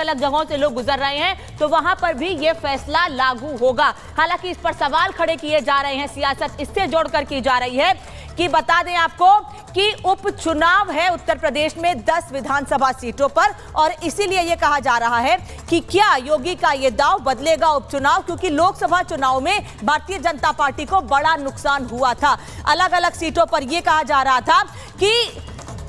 अलग जगहों से लोग गुजर रहे हैं तो वहां पर भी ये फैसला लागू होगा। हालांकि इस पर सवाल खड़े किए जा रहे हैं, सियासत इससे जोड़कर की जा रही है कि बता दें आपको कि उपचुनाव है उत्तर प्रदेश में 10 विधानसभा सीटों पर, और इसीलिए यह कहा जा रहा है कि क्या योगी का यह दांव बदलेगा उपचुनाव, क्योंकि लोकसभा चुनाव में भारतीय जनता पार्टी को बड़ा नुकसान हुआ था। अलग अलग सीटों पर यह कहा जा रहा था कि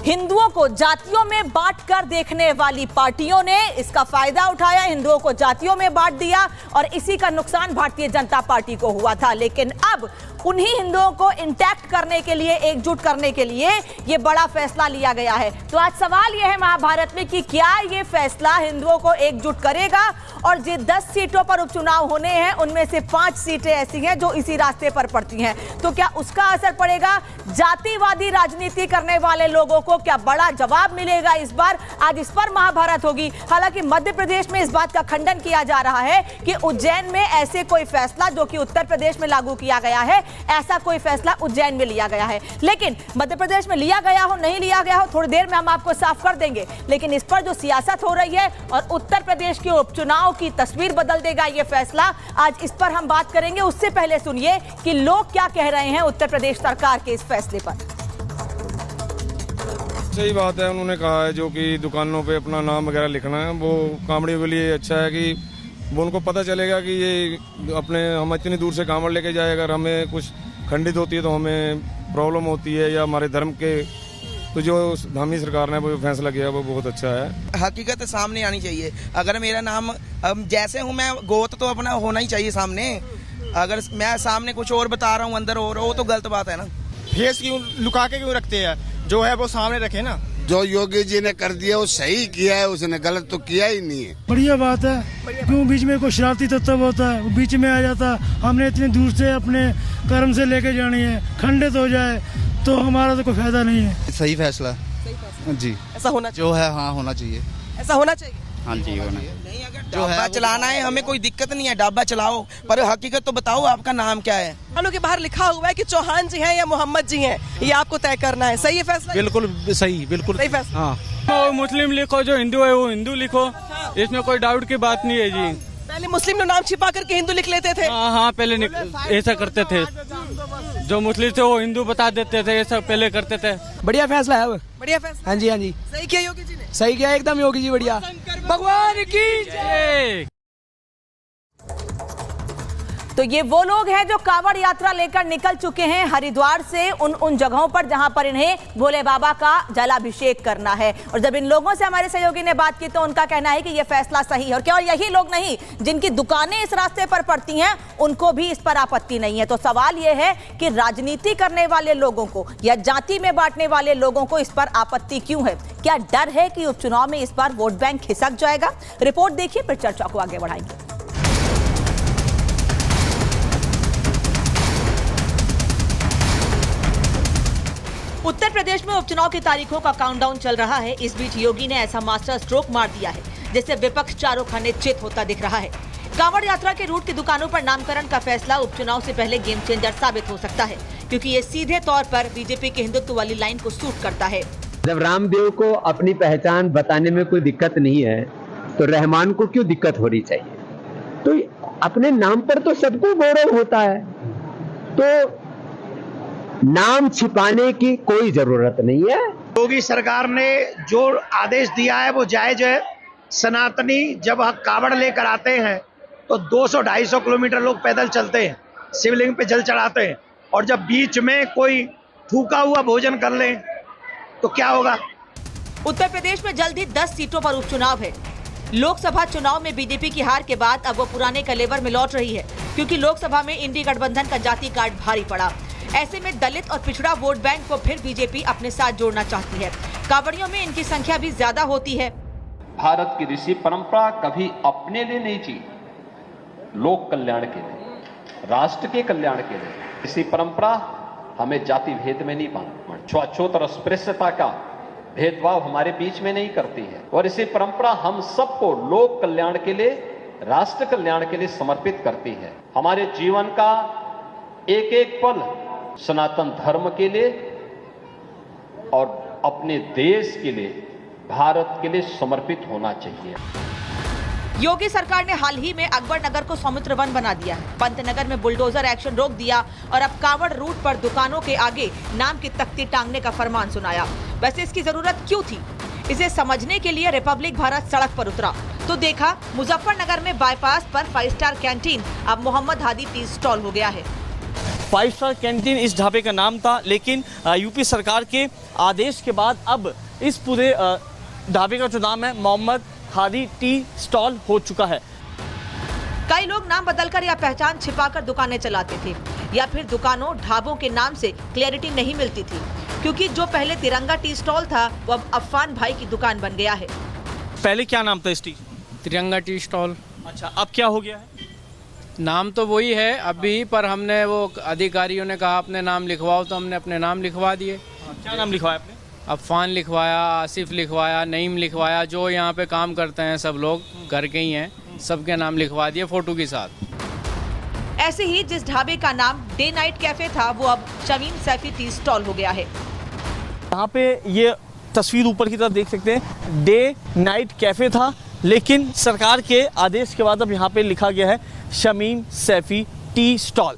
हिंदुओं को जातियों में बांटकर देखने वाली पार्टियों ने इसका फायदा उठाया, हिंदुओं को जातियों में बांट दिया और इसी का नुकसान भारतीय जनता पार्टी को हुआ था। लेकिन अब उन्हीं हिंदुओं को इंटैक्ट करने के लिए, एकजुट करने के लिए यह बड़ा फैसला लिया गया है। तो आज सवाल यह है महाभारत में कि क्या यह फैसला हिंदुओं को एकजुट करेगा, और जो 10 सीटों पर उपचुनाव होने हैं उनमें से 5 सीटें ऐसी हैं जो इसी रास्ते पर पड़ती हैं, तो क्या उसका असर पड़ेगा? जातिवादी राजनीति करने वाले लोगों को क्या बड़ा जवाब मिलेगा इस बार? आज इस पर महाभारत होगी। हालांकि मध्य प्रदेश में इस बात का खंडन किया जा रहा है कि उज्जैन में ऐसे कोई फैसला जो कि उत्तर प्रदेश में लागू किया गया है, ऐसा कोई फैसला उज्जैन में लिया गया है। लेकिन मध्य प्रदेश में लिया गया हो नहीं लिया गया हो थोड़ी देर में हम आपको साफ कर देंगे। लेकिन इस पर जो सियासत हो रही है और उत्तर प्रदेश के उपचुनाव की तस्वीर बदल देगा ये फैसला, आज इस पर हम बात करेंगे। उससे पहले सुनिए कि लोग क्या कह रहे हैं उत्तर प्रदेश सरकार के इस फैसले पर। सही बात है, उन्होंने कहा है जो कि दुकानों पे अपना नाम वगैरह लिखना है, वो कांवड़ियों के लिए अच्छा है कि वो उनको पता चलेगा कि ये अपने हम इतनी दूर से कांवड़ लेके जाए, अगर हमें कुछ खंडित होती है तो हमें प्रॉब्लम होती है, या हमारे धर्म के, तो जो धामी सरकार ने वो फैसला किया वो बहुत अच्छा है। हकीकत सामने आनी चाहिए। अगर मेरा नाम जैसे हूँ मैं, गोत तो अपना होना ही चाहिए सामने। अगर मैं सामने कुछ और बता रहा हूँ अंदर और, वो तो गलत बात है ना। फेस क्यों लुका के क्यों रखते हैं? जो है वो सामने रखे ना। जो योगी जी ने कर दिया वो सही किया है, उसने गलत तो किया ही नहीं है। बढ़िया बात है, क्यों बीच में कोई शरारती तत्व होता है वो बीच में आ जाता। हमने इतनी दूर से अपने कर्म से लेके जानी है, खंडित हो जाए तो हमारा तो कोई फायदा नहीं है। सही फैसला जी, ऐसा होना जो है हाँ होना चाहिए, ऐसा होना चाहिए। हाँ जी होना। नहीं, अगर ढाबा चलाना है हमें कोई दिक्कत नहीं है, ढाबा चलाओ, पर हकीकत तो बताओ आपका नाम क्या है। वालों के बाहर लिखा हुआ है कि चौहान जी हैं या मोहम्मद जी हैं, ये आपको तय करना है। सही है फैसला? बिल्कुल सही, बिल्कुल सही फैसला। हाँ, वो मुस्लिम लिखो, जो हिंदू है वो हिंदू लिखो, इसमें कोई डाउट की बात नहीं है जी। पहले मुस्लिम लोग नाम छिपा करके हिंदू लिख लेते थे। हाँ, पहले ऐसा करते थे, जो मुस्लिम थे वो हिंदू बता देते थे, ये सब पहले करते थे। बढ़िया फैसला है वो। बढ़िया फैसला। हाँ जी, हाँ जी, सही किया योगी जी ने। सही किया एकदम योगी जी, बढ़िया। भगवान की जय। तो ये वो लोग हैं जो कांवड़ यात्रा लेकर निकल चुके हैं हरिद्वार से उन जगहों पर जहां पर इन्हें भोले बाबा का जलाभिषेक करना है। और जब इन लोगों से हमारे सहयोगी ने बात की तो उनका कहना है कि यह फैसला सही है। और क्या और यही लोग नहीं, जिनकी दुकानें इस रास्ते पर पड़ती हैं उनको भी इस पर आपत्ति नहीं है। तो सवाल यह है कि राजनीति करने वाले लोगों को या जाति में बांटने वाले लोगों को इस पर आपत्ति क्यों है? क्या डर है कि उपचुनाव में इस बार वोट बैंक खिसक जाएगा? रिपोर्ट देखिए, फिर चर्चा को आगे बढ़ाएंगे। उत्तर प्रदेश में उपचुनाव की तारीखों का काउंटडाउन चल रहा है। इस बीच योगी ने ऐसा मास्टर स्ट्रोक मार दिया है जिससे विपक्ष चारों खाने चित होता दिख रहा है। कांवड़ यात्रा के रूट की दुकानों पर नामकरण का फैसला उपचुनाव से पहले गेम चेंजर साबित हो सकता है, क्योंकि ये सीधे तौर पर बीजेपी के हिंदुत्व वाली लाइन को सूट करता है। जब रामदेव को अपनी पहचान बताने में कोई दिक्कत नहीं है तो रहमान को क्यों दिक्कत होनी चाहिए? तो अपने नाम पर तो सबको गौरव होता है, तो नाम छिपाने की कोई जरूरत नहीं है। योगी सरकार ने जो आदेश दिया है वो जायज है। सनातनी जब कावड़ लेकर आते हैं तो 200-250 किलोमीटर लोग पैदल चलते हैं, शिवलिंग पे जल चढ़ाते हैं, और जब बीच में कोई थूका हुआ भोजन कर ले तो क्या होगा? उत्तर प्रदेश में जल्द ही 10 सीटों पर उपचुनाव है। लोकसभा चुनाव में बीजेपी की हार के बाद अब वो पुराने कलेवर में लौट रही है, क्योंकि लोकसभा में इंडी गठबंधन का जाति कार्ड भारी पड़ा। ऐसे में दलित और पिछड़ा वोट बैंक को फिर बीजेपी अपने साथ जोड़ना चाहती है। कांवड़ियों में इनकी संख्या भी ज्यादा होती है। भारत की ऋषि परंपरा कभी अपने लिए नहीं जी, लोक कल्याण के लिए, राष्ट्र के कल्याण के लिए। ऋषि परंपरा हमें जाति भेद में नहीं बांधती, छुआछूत और अस्पृश्यता का भेदभाव हमारे बीच में नहीं करती है, और इसी परंपरा हम सबको लोक कल्याण के लिए, राष्ट्र कल्याण के लिए समर्पित करती है। हमारे जीवन का एक एक पल सनातन धर्म के लिए और अपने देश के लिए, भारत के लिए समर्पित होना चाहिए। योगी सरकार ने हाल ही में अकबर नगर को सौमित्र वन बना दिया है। पंतनगर में बुलडोजर एक्शन रोक दिया और अब कावड़ रूट पर दुकानों के आगे नाम की तख्ती टांगने का फरमान सुनाया। वैसे इसकी जरूरत क्यों थी, इसे समझने के लिए रिपब्लिक भारत सड़क पर उतरा तो देखा मुजफ्फरनगर में बाईपास पर 5 स्टार कैंटीन अब मोहम्मद हादी टी स्टॉल हो गया है। 5 स्टार कैंटीन इस ढाबे का नाम था, लेकिन यूपी सरकार के आदेश के बाद अब इस पूरे ढाबे का जो नाम है मोहम्मद हादी टी स्टॉल हो चुका है। कई लोग नाम बदलकर या पहचान छिपाकर दुकानें चलाते थे, या फिर दुकानों ढाबों के नाम से क्लैरिटी नहीं मिलती थी, क्योंकि जो पहले तिरंगा टी स्टॉल था वो अब अफान भाई की दुकान बन गया है। पहले क्या नाम था इस टी? तिरंगा टी स्टॉल। अच्छा, अब क्या हो गया है? नाम तो वही है अभी, पर हमने वो अधिकारियों ने कहा अपने नाम लिखवाओ तो हमने अपने नाम लिखवा दिए। क्या नाम लिखवाया आपने? अफान लिखवाया, आसिफ लिखवाया, नईम लिखवाया, जो यहाँ पे काम करते हैं सब लोग घर के ही हैं, सबके नाम लिखवा दिए फोटो के साथ। ऐसे ही जिस ढाबे का नाम डे नाइट कैफे था वो अब शमीम सैफी टी स्टॉल हो गया है। यहाँ पे ये तस्वीर ऊपर की तरफ देख सकते हैं, डे नाइट कैफे था, लेकिन सरकार के आदेश के बाद अब यहाँ पे लिखा गया है शमीम सैफी टी स्टॉल।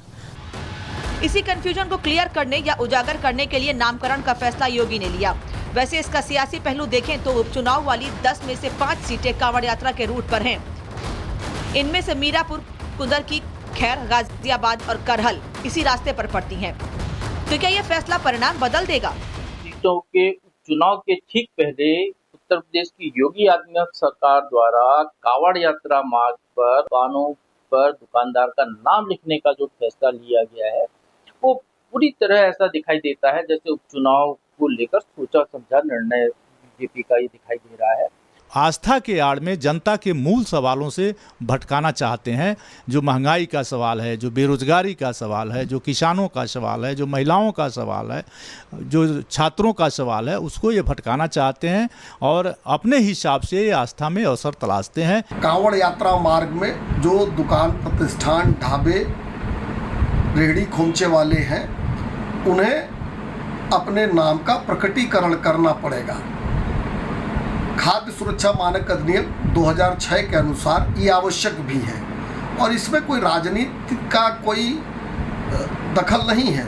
इसी कंफ्यूजन को क्लियर करने या उजागर करने के लिए नामकरण का फैसला योगी ने लिया। वैसे इसका सियासी पहलू देखें तो उपचुनाव वाली 10 में से 5 सीटें कांवड़ यात्रा के रूट पर हैं। इनमें से मीरापुर, कुदर की खैर, गाजियाबाद और करहल इसी रास्ते पर पड़ती हैं। तो क्या ये फैसला परिणाम बदल देगा? सीटों के चुनाव के ठीक पहले उत्तर प्रदेश की योगी आदित्यनाथ सरकार द्वारा कावड़ यात्रा मार्ग पर दुकानों पर दुकानदार का नाम लिखने का जो फैसला लिया गया है वो पूरी तरह ऐसा दिखाई देता है जैसे उपचुनाव को लेकर सोचा समझा निर्णय बीजेपी का ये दिखाई दे रहा है। आस्था के आड़ में जनता के मूल सवालों से भटकाना चाहते हैं। जो महंगाई का सवाल है, जो बेरोजगारी का सवाल है, जो किसानों का सवाल है, जो महिलाओं का सवाल है, जो छात्रों का सवाल है, उसको ये भटकाना चाहते हैं और अपने हिसाब से ये आस्था में अवसर तलाशते हैं। कांवड़ यात्रा मार्ग में जो दुकान, प्रतिष्ठान, ढाबे, रेहड़ी खोमचे वाले हैं उन्हें अपने नाम का प्रकटीकरण करना पड़ेगा। खाद्य सुरक्षा मानक अधिनियम 2006 के अनुसार ये आवश्यक भी है और इसमें कोई राजनीति का कोई दखल नहीं है।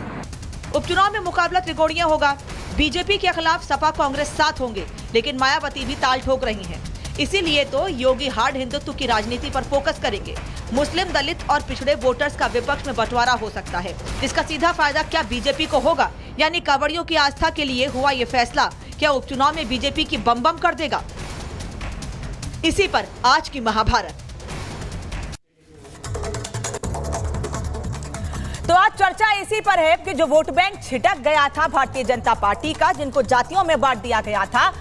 उपचुनाव में मुकाबला त्रिकोणीय होगा। बीजेपी के खिलाफ सपा, कांग्रेस साथ होंगे, लेकिन मायावती भी ताल ठोक रही हैं। इसीलिए तो योगी हार्ड हिंदुत्व की राजनीति पर फोकस करेंगे। मुस्लिम, दलित और पिछड़े वोटर्स का विपक्ष में बंटवारा हो सकता है। इसका सीधा फायदा क्या बीजेपी को होगा, यानी कांवड़ियों की आस्था के लिए हुआ ये फैसला क्या उपचुनाव में बीजेपी की बम बम कर देगा? इसी पर आज की महाभारत। तो आज चर्चा इसी पर है कि जो वोट बैंक छिटक गया था भारतीय जनता पार्टी का, जिनको जातियों में बांट दिया गया था,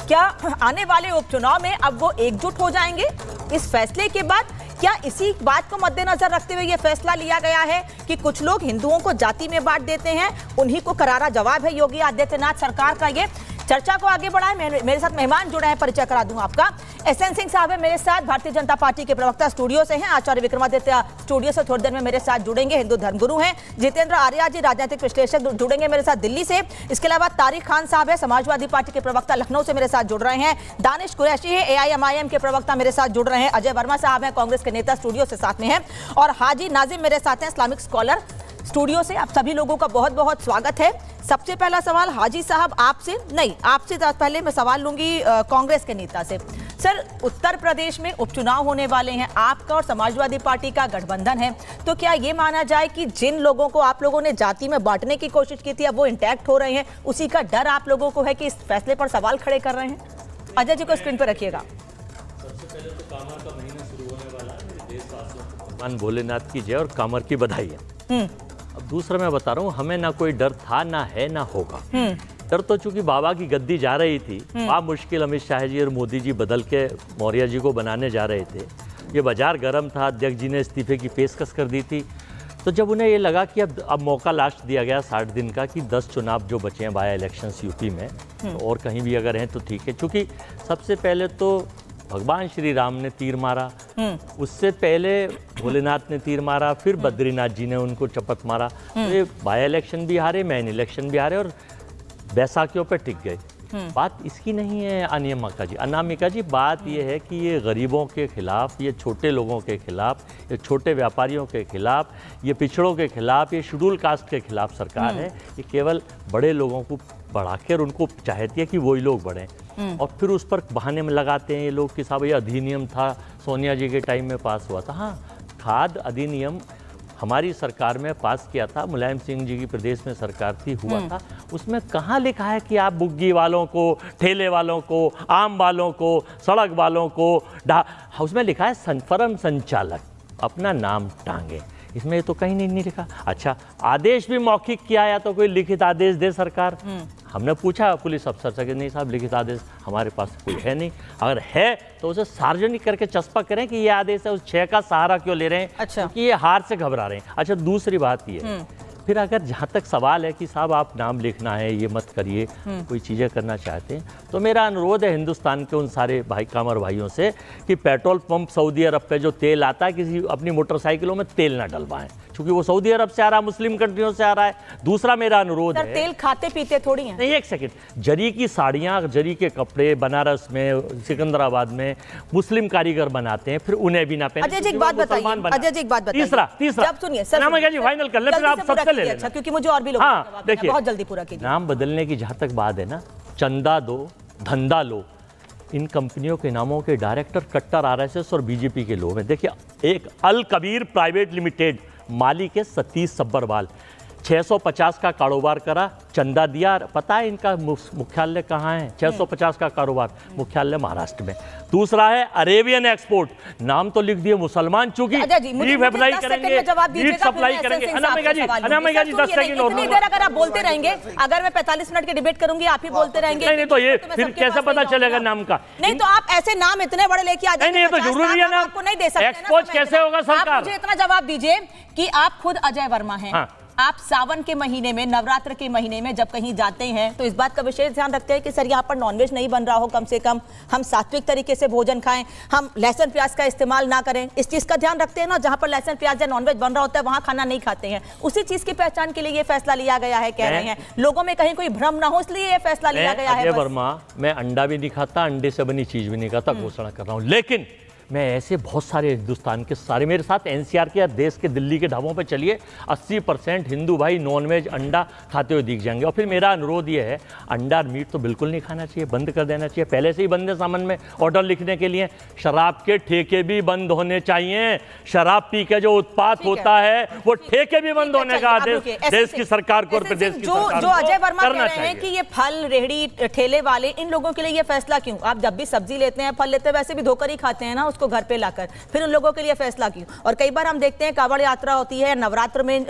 क्या आने वाले उपचुनाव में अब वो एकजुट हो जाएंगे? इस फैसले के बाद क्या इसी बात को मद्देनजर रखते हुए ये फैसला लिया गया है कि कुछ लोग हिंदुओं को जाति में बांट देते हैं? उन्हीं को करारा जवाब है योगी आदित्यनाथ सरकार का। ये चर्चा को आगे बढ़ाएं। मेरे साथ मेहमान जुड़े हैं, परिचय करा दूं आपका। एसएन सिंह साहब है मेरे साथ, भारतीय जनता पार्टी के प्रवक्ता स्टूडियो से हैं। आचार्य विक्रमादित्य स्टूडियो से थोड़ी देर में मेरे साथ जुड़ेंगे, हिंदू धर्मगुरु हैं। जितेंद्र आर्या जी राजनीतिक विश्लेषक जुड़ेंगे मेरे साथ दिल्ली से। इसके अलावा तारिक खान साहब है, समाजवादी पार्टी के प्रवक्ता लखनऊ से मेरे साथ जुड़ रहे हैं। दानिश कुरैशी है, AIMIM के प्रवक्ता मेरे साथ जुड़ रहे हैं। अजय वर्मा साहब हैं, कांग्रेस के नेता, स्टूडियो से साथ में हैं। और हाजी नाजिम मेरे साथ हैं, इस्लामिक स्कॉलर, स्टूडियो से। आप सभी लोगों का बहुत बहुत स्वागत है। सबसे पहला सवाल हाजी साहब आपसे, नहीं आपसे पहले मैं सवाल लूंगी कांग्रेस के नेता से। सर, उत्तर प्रदेश में उपचुनाव होने वाले हैं, आपका और समाजवादी पार्टी का गठबंधन है, तो क्या ये माना जाए कि जिन लोगों को आप लोगों ने जाति में बांटने की कोशिश की थी अब वो इंटैक्ट हो रहे हैं, उसी का डर आप लोगों को है कि इस फैसले पर सवाल खड़े कर रहे हैं? अजय जी को स्क्रीन पर रखिएगा। सबसे पहले तो कामर का महीना शुरू होने वाला है, देशवासियों को भगवान भोलेनाथ की जय और कामर की बधाई है। अब दूसरा मैं बता रहा हूँ, हमें ना कोई डर था, ना है, ना होगा। डर तो चूंकि बाबा की गद्दी जा रही थी, बड़ा मुश्किल अमित शाह जी और मोदी जी बदल के मौर्य जी को बनाने जा रहे थे। ये बाजार गर्म था, अध्यक्ष जी ने इस्तीफे की पेशकश कर दी थी। तो जब उन्हें ये लगा कि अब मौका लास्ट दिया गया 60 दिन का कि 10 चुनाव जो बचे हैं बाय इलेक्शंस यूपी में, और कहीं भी अगर हैं तो ठीक है। चूँकि सबसे पहले तो भगवान श्री राम ने तीर मारा, उससे पहले भोलेनाथ ने तीर मारा, फिर बद्रीनाथ जी ने उनको चपत मारा। तो ये बाय इलेक्शन भी हारे, मेन इलेक्शन भी हारे और बैसाखियों पर टिक गए। बात इसकी नहीं है अनामिका जी। अनामिका जी, बात ये है कि ये गरीबों के खिलाफ, ये छोटे लोगों के खिलाफ, ये छोटे व्यापारियों के खिलाफ, ये पिछड़ों के खिलाफ, ये शेड्यूल कास्ट के खिलाफ सरकार है। ये केवल बड़े लोगों को बढ़ाकर उनको चाहती है कि वही लोग बढ़ें, और फिर उस पर बहाने में लगाते हैं ये लोग कि साहब ये अधिनियम था, सोनिया जी के टाइम में पास हुआ था। हाँ, खाद अधिनियम हमारी सरकार में पास किया था, मुलायम सिंह जी की प्रदेश में सरकार थी, हुआ था। उसमें कहाँ लिखा है कि आप बुग्गी वालों को, ठेले वालों को, आम वालों को, सड़क वालों को, उसमें लिखा है फर्म संचालक अपना नाम टांगे। इसमें तो कहीं नहीं लिखा। अच्छा, आदेश भी मौखिक किया या तो कोई लिखित आदेश दे सरकार। हमने पूछा पुलिस अफसर से कि नहीं साहब, लिखित आदेश हमारे पास कोई है नहीं। अगर है तो उसे सार्वजनिक करके चस्पा करें कि ये आदेश है, उस 6 का सहारा क्यों ले रहे हैं? अच्छा, क्योंकि ये हार से घबरा रहे हैं। अच्छा, दूसरी बात ये फिर अगर जहाँ तक सवाल है कि साहब आप नाम लिखना है, ये मत करिए, कोई चीज़ें करना चाहते हैं, तो मेरा अनुरोध है हिंदुस्तान के उन सारे भाई कामर भाइयों से कि पेट्रोल पंप सऊदी अरब पे जो तेल आता है, किसी अपनी मोटरसाइकिलों में तेल ना डलवाएं, क्योंकि वो सऊदी अरब से आ रहा है, मुस्लिम कंट्रियों से आ रहा है। दूसरा मेरा अनुरोध है, तेल खाते पीते थोड़ी हैं। नहीं, एक सेकंड, जरी की साड़ियाँ, जरी के कपड़े बनारस में, सिकंदराबाद में मुस्लिम कारीगर बनाते हैं, फिर उन्हें भी ना पहने। अजय जी एक बात बताइए, अजय जी एक बात बताइए। तीसरा जब सुनिए फाइनल कर ले, फिर आप सबसे ले लेना, क्योंकि मुझे और भी लोग देखिए बहुत जल्दी पूरा कीजिए। नाम बदलने की जहाँ तक बात है ना, चंदा दो, धंधा लो, इन कंपनियों के नामों के डायरेक्टर कट्टर आरएसएस और बीजेपी के लोग हैं। देखिए, एक अल कबीर प्राइवेट लिमिटेड मालिक है सतीश सब्बरवाल, 650 का कारोबार करा, चंदा दिया। पता है इनका मुख्यालय कहाँ है? 650 का कारोबार, मुख्यालय महाराष्ट्र में। दूसरा है अरेबियन एक्सपोर्ट, नाम तो लिख दिए मुसलमान, चूंकि सप्लाई करेंगे, सप्लाई करेंगे। अनामिका जी 10 सेकंड और अगर आप बोलते रहेंगे, अगर मैं 45 मिनट की डिबेट करूंगी, आप ही बोलते रहेंगे। नहीं तो ये फिर कैसे पता चलेगा नाम का? नहीं तो आप ऐसे नाम इतने बड़े लेके आ जाएंगे, नहीं तो जरूरी है ना, आपको नहीं दे सकते। एक्सपोज कैसे होगा सरकार? मुझे इतना जवाब दीजिए कि आप खुद अजय वर्मा हैं, आप सावन के महीने में, नवरात्र के महीने में जब कहीं जाते हैं तो इस बात का विशेष ध्यान रखते हैं कि सर यहाँ पर नॉनवेज नहीं बन रहा हो, कम से कम हम सात्विक तरीके से भोजन खाएं, हम लहसुन प्याज का इस्तेमाल ना करें। इस चीज का ध्यान रखते हैं ना, जहां पर लहसुन प्याज या नॉनवेज बन रहा होता है वहां खाना नहीं खाते हैं। उसी चीज की पहचान के लिए ये फैसला लिया गया है, कह रहे हैं लोगों में कहीं कोई भ्रम ना हो, इसलिए ये फैसला लिया गया है। अजय वर्मा, मैं अंडा भी नहीं खाता, अंडे से बनी चीज भी नहीं खाता, घोषणा कर रहा हूँ। लेकिन मैं ऐसे बहुत सारे हिंदुस्तान के सारे, मेरे साथ एनसीआर के या देश के दिल्ली के ढाबों पे चलिए, 80% हिंदू भाई नॉनवेज अंडा खाते हुए दिख जाएंगे। और फिर मेरा अनुरोध ये है, अंडा और मीट तो बिल्कुल नहीं खाना चाहिए, बंद कर देना चाहिए। पहले से ही बंद है सामान में ऑर्डर लिखने के लिए। शराब के ठेके भी बंद होने चाहिए। शराब पी के जो उत्पाद होता है वो ठेके भी बंद होने का आदेश देश की सरकार को और प्रदेश की सरकार जो अजय वर्मा कह रहे हैं कि ये फल रेहड़ी ठेले वाले, इन लोगों के लिए ये फैसला क्यों? आप जब भी सब्जी लेते हैं, फल लेते हैं, वैसे भी धोकर ही खाते हैं ना उसको घर पे लाकर, फिर उन लोगों के लिए फैसला क्यों? और कई बार हम देखते हैं कावड़ यात्रा होती है नवरात्र में,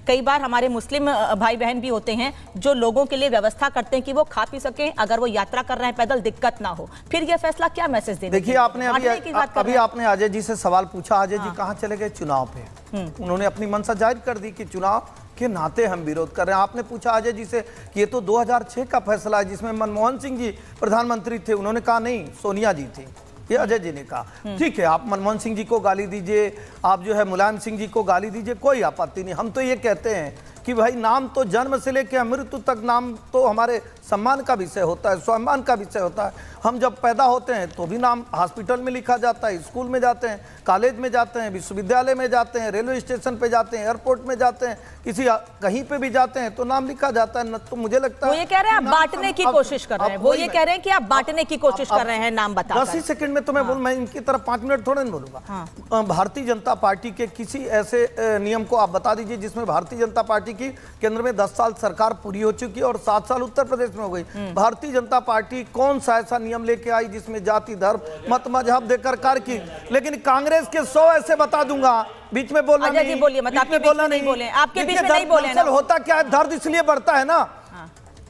कई बार हमारे मुस्लिम भाई बहन भी होते हैं जो लोगों के लिए व्यवस्था करते हैं कि वो खा पी सकें, अगर वो यात्रा कर रहे हैं पैदल दिक्कत ना हो। फिर ये फैसला क्या मैसेज देना? देखिए, आपने अभी आपने अजय जी से सवाल पूछा, अजय जी कहाँ चले गए चुनाव पे? उन्होंने अपनी मंशा जाहिर कर दी कि चुनाव के नाते हम विरोध कर रहे हैं। आपने पूछा अजय जी से कि ये तो 2006 का फैसला है जिसमें मनमोहन सिंह जी प्रधानमंत्री थे, उन्होंने कहा नहीं, सोनिया जी थी। ये अजय जी ने कहा। ठीक है, आप मनमोहन सिंह जी को गाली दीजिए, आप जो है मुलायम सिंह जी को गाली दीजिए, कोई आपत्ति नहीं। हम तो ये कहते हैं कि भाई नाम तो जन्म से लेकर मृत्यु तक नाम तो हमारे सम्मान का विषय होता है, स्वाभिमान का विषय होता है। हम जब पैदा होते हैं तो भी नाम हॉस्पिटल में लिखा जाता है, स्कूल में जाते हैं, कॉलेज में जाते हैं, विश्वविद्यालय में जाते हैं, रेलवे स्टेशन पे जाते हैं, एयरपोर्ट में जाते हैं, किसी कहीं पे भी जाते हैं तो नाम लिखा जाता है। तो मुझे लगता है वो ये कह रहे हैं आप बांटने की कोशिश कर रहे हैं, वो ये कह रहे हैं कि आप बांटने की कोशिश कर रहे हैं नाम बता। 10 ही सेकंड में तो मैं बोलूँ, मैं इनकी तरफ 5 मिनट थोड़े नहीं बोलूंगा। भारतीय जनता पार्टी के किसी ऐसे नियम को आप बता दीजिए जिसमें भारतीय जनता पार्टी की केंद्र में 10 साल सरकार पूरी हो चुकी है और 7 साल उत्तर प्रदेश में हो गई। भारतीय जनता पार्टी कौन सा ऐसा नियम लेके आई जिसमें जाति, धर्म, मत, मजहब देकर कार्य की? लेकिन कांग्रेस के 100 ऐसे बता दूंगा, बीच में बोलना नहीं, बोलिए मत, आपके बीच में नहीं बोले, आपके बीच में नहीं बोले ना। होता क्या है, दर्द इसलिए बढ़ता है ना,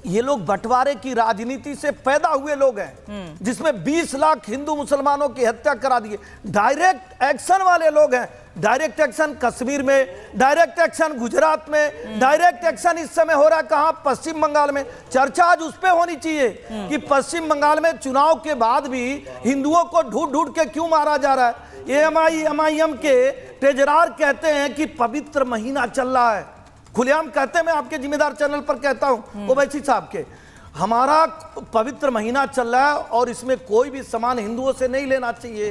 ये लोग बंटवारे की राजनीति से पैदा हुए लोग हैं जिसमें 20 लाख हिंदू मुसलमानों की हत्या करा दी। डायरेक्ट एक्शन वाले लोग हैं। डायरेक्ट एक्शन कश्मीर में, डायरेक्ट एक्शन गुजरात में, डायरेक्ट एक्शन इस समय हो रहा है कहां? पश्चिम बंगाल में। चर्चा आज उस पे होनी चाहिए कि पश्चिम बंगाल में चुनाव के बाद भी हिंदुओं को ढूंढ ढूंढ के क्यों मारा जा रहा है। एमआईएम के ट्रेजरार कहते हैं कि पवित्र महीना चल रहा है, खुलेआम कहते हैं, मैं आपके जिम्मेदार चैनल पर कहता हूं ओवैसी साहब के। हमारा पवित्र महीना चल रहा है और इसमें कोई भी सामान हिंदुओं से नहीं लेना चाहिए।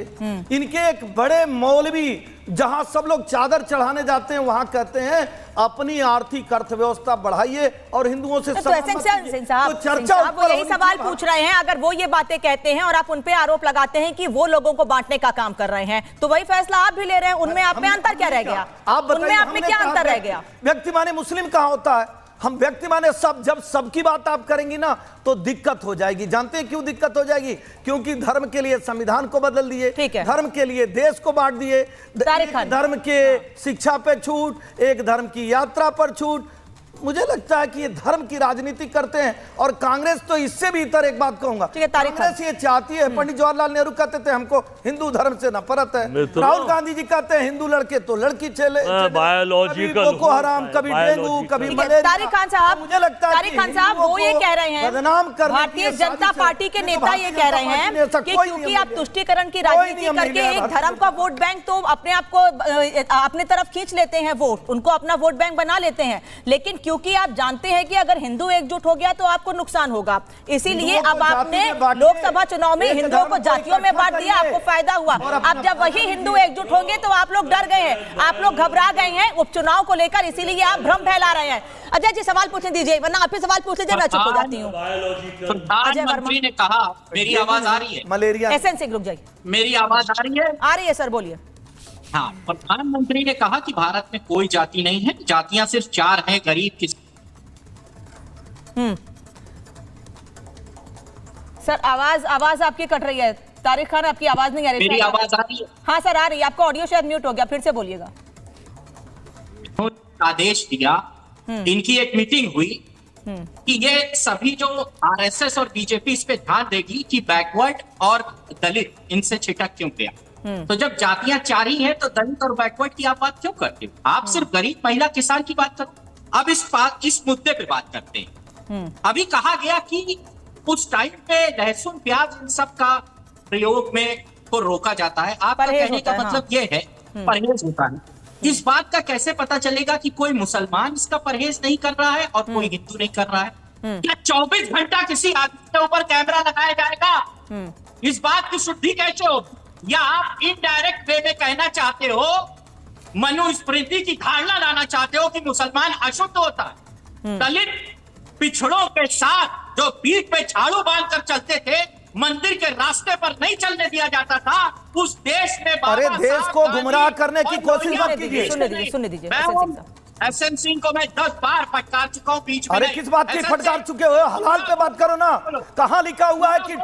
इनके एक बड़े मौलवी जहां सब लोग चादर चढ़ाने जाते हैं वहां कहते हैं अपनी आर्थिक अर्थव्यवस्था बढ़ाइए और हिंदुओं से तो चर्चा वो यही सवाल पूछ रहे हैं। अगर वो ये बातें कहते हैं और आप उन पे आरोप लगाते हैं कि वो लोगों को बांटने का काम कर रहे हैं, तो वही फैसला आप भी ले रहे हैं। उनमें आप में अंतर क्या रह गया? उनमें आप में क्या अंतर रह गया? व्यक्ति माने मुस्लिम कहां होता है? हम व्यक्ति माने सब, जब सबकी बात आप करेंगी ना तो दिक्कत हो जाएगी। जानते हैं क्यों दिक्कत हो जाएगी? क्योंकि धर्म के लिए संविधान को बदल दिए, धर्म के लिए देश को बांट दिए, धर्म के शिक्षा पे छूट, एक धर्म की यात्रा पर छूट। मुझे लगता है कि ये धर्म की राजनीति करते हैं और कांग्रेस तो इससे भी इतर एक बात कहूंगा, कांग्रेस ये चाहती है, पंडित जवाहरलाल नेहरू कहते थे हमको हिंदू धर्म से नफरत है, राहुल गांधी जी कहते हैं हिंदू लड़के तो लड़की चले, कभी बोको हराम, कभी डेंगू, कभी मलेरिया। तारिक खान साहब, मुझे लगता है तारिक खान साहब वो ये कह रहे हैं, बदनाम कर भारतीय जनता पार्टी के नेता ये कह रहे हैं कि क्योंकि आप तुष्टीकरण की राजनीति करके एक धर्म का वोट बैंक तो अपने आप को अपने तरफ खींच लेते हैं, वोट उनको अपना वोट बैंक बना लेते हैं, लेकिन क्योंकि आप जानते हैं कि अगर हिंदू एकजुट हो गया तो आपको नुकसान होगा, इसीलिए अब आपने लोकसभा चुनाव में हिंदुओं को जातियों में बांट दिया, आपको फायदा हुआ। अब जब वही हिंदू एकजुट होंगे तो आप लोग डर गए हैं, आप लोग घबरा गए हैं उपचुनाव को लेकर, इसीलिए आप भ्रम फैला रहे हैं। अजय जी सवाल पूछने दीजिए, वरना आप ही सवाल पूछ लीजिए, मैं चुप हो जाती हूँ। प्रधानमंत्री ने कहा, मेरी आवाज आ रही है? मलेरिया। एसएन सिंह रुक जाइए, मेरी आवाज आ रही है? आ रही है सर, बोलिए। हाँ, प्रधानमंत्री ने कहा कि भारत में कोई जाति नहीं है, जातियां सिर्फ 4 हैं, गरीब किसी। सर आवाज आपकी कट रही है। तारिक खान आपकी आवाज नहीं आ रही। मेरी आवाज आ रही है? हाँ सर आ रही है, आपका ऑडियो शायद म्यूट हो गया, फिर से बोलिएगा। आदेश दिया, इनकी एक मीटिंग हुई कि ये सभी जो आरएसएस और बीजेपी इस पे ध्यान देगी कि बैकवर्ड और दलित इनसे छिटक क्यों गया। तो जब जातियां 4 ही हैं तो दलित और बैकवर्ड की आप बात क्यों करते हो? आप सिर्फ गरीब महिला किसान की बात करो। अब इस मुद्दे पे बात करते हैं। अभी कहा गया कि उस टाइम पे लहसुन प्याज इन सब का प्रयोग में को रोका जाता है। आपका कहने का मतलब ये है परहेज होता है। इस बात का कैसे पता चलेगा कि कोई मुसलमान इसका परहेज नहीं कर रहा है और कोई हिंदू नहीं कर रहा है? क्या 24 घंटा किसी आदमी के ऊपर कैमरा लगाया जाएगा? इस बात की शुद्धि कैसे हो? या आप इनडायरेक्ट वे में कहना चाहते हो, मनुस्मृति की धारणा लाना चाहते हो कि मुसलमान अशुद्ध होता है? दलित पिछड़ों के साथ जो पीठ पे झाड़ू बांधकर चलते थे, मंदिर के रास्ते पर नहीं चलने दिया जाता था, उस देश में अरे देश को गुमराह करने की कोशिश मत कीजिए। सुनने दीजिए एसएन सिंह को मैं 10 बार फटकार चुका हूँ बीच में। अरे किस बात की फटकार चुके हो? हलाल पे बात करो ना। कहाँ लिखा हुआ है कि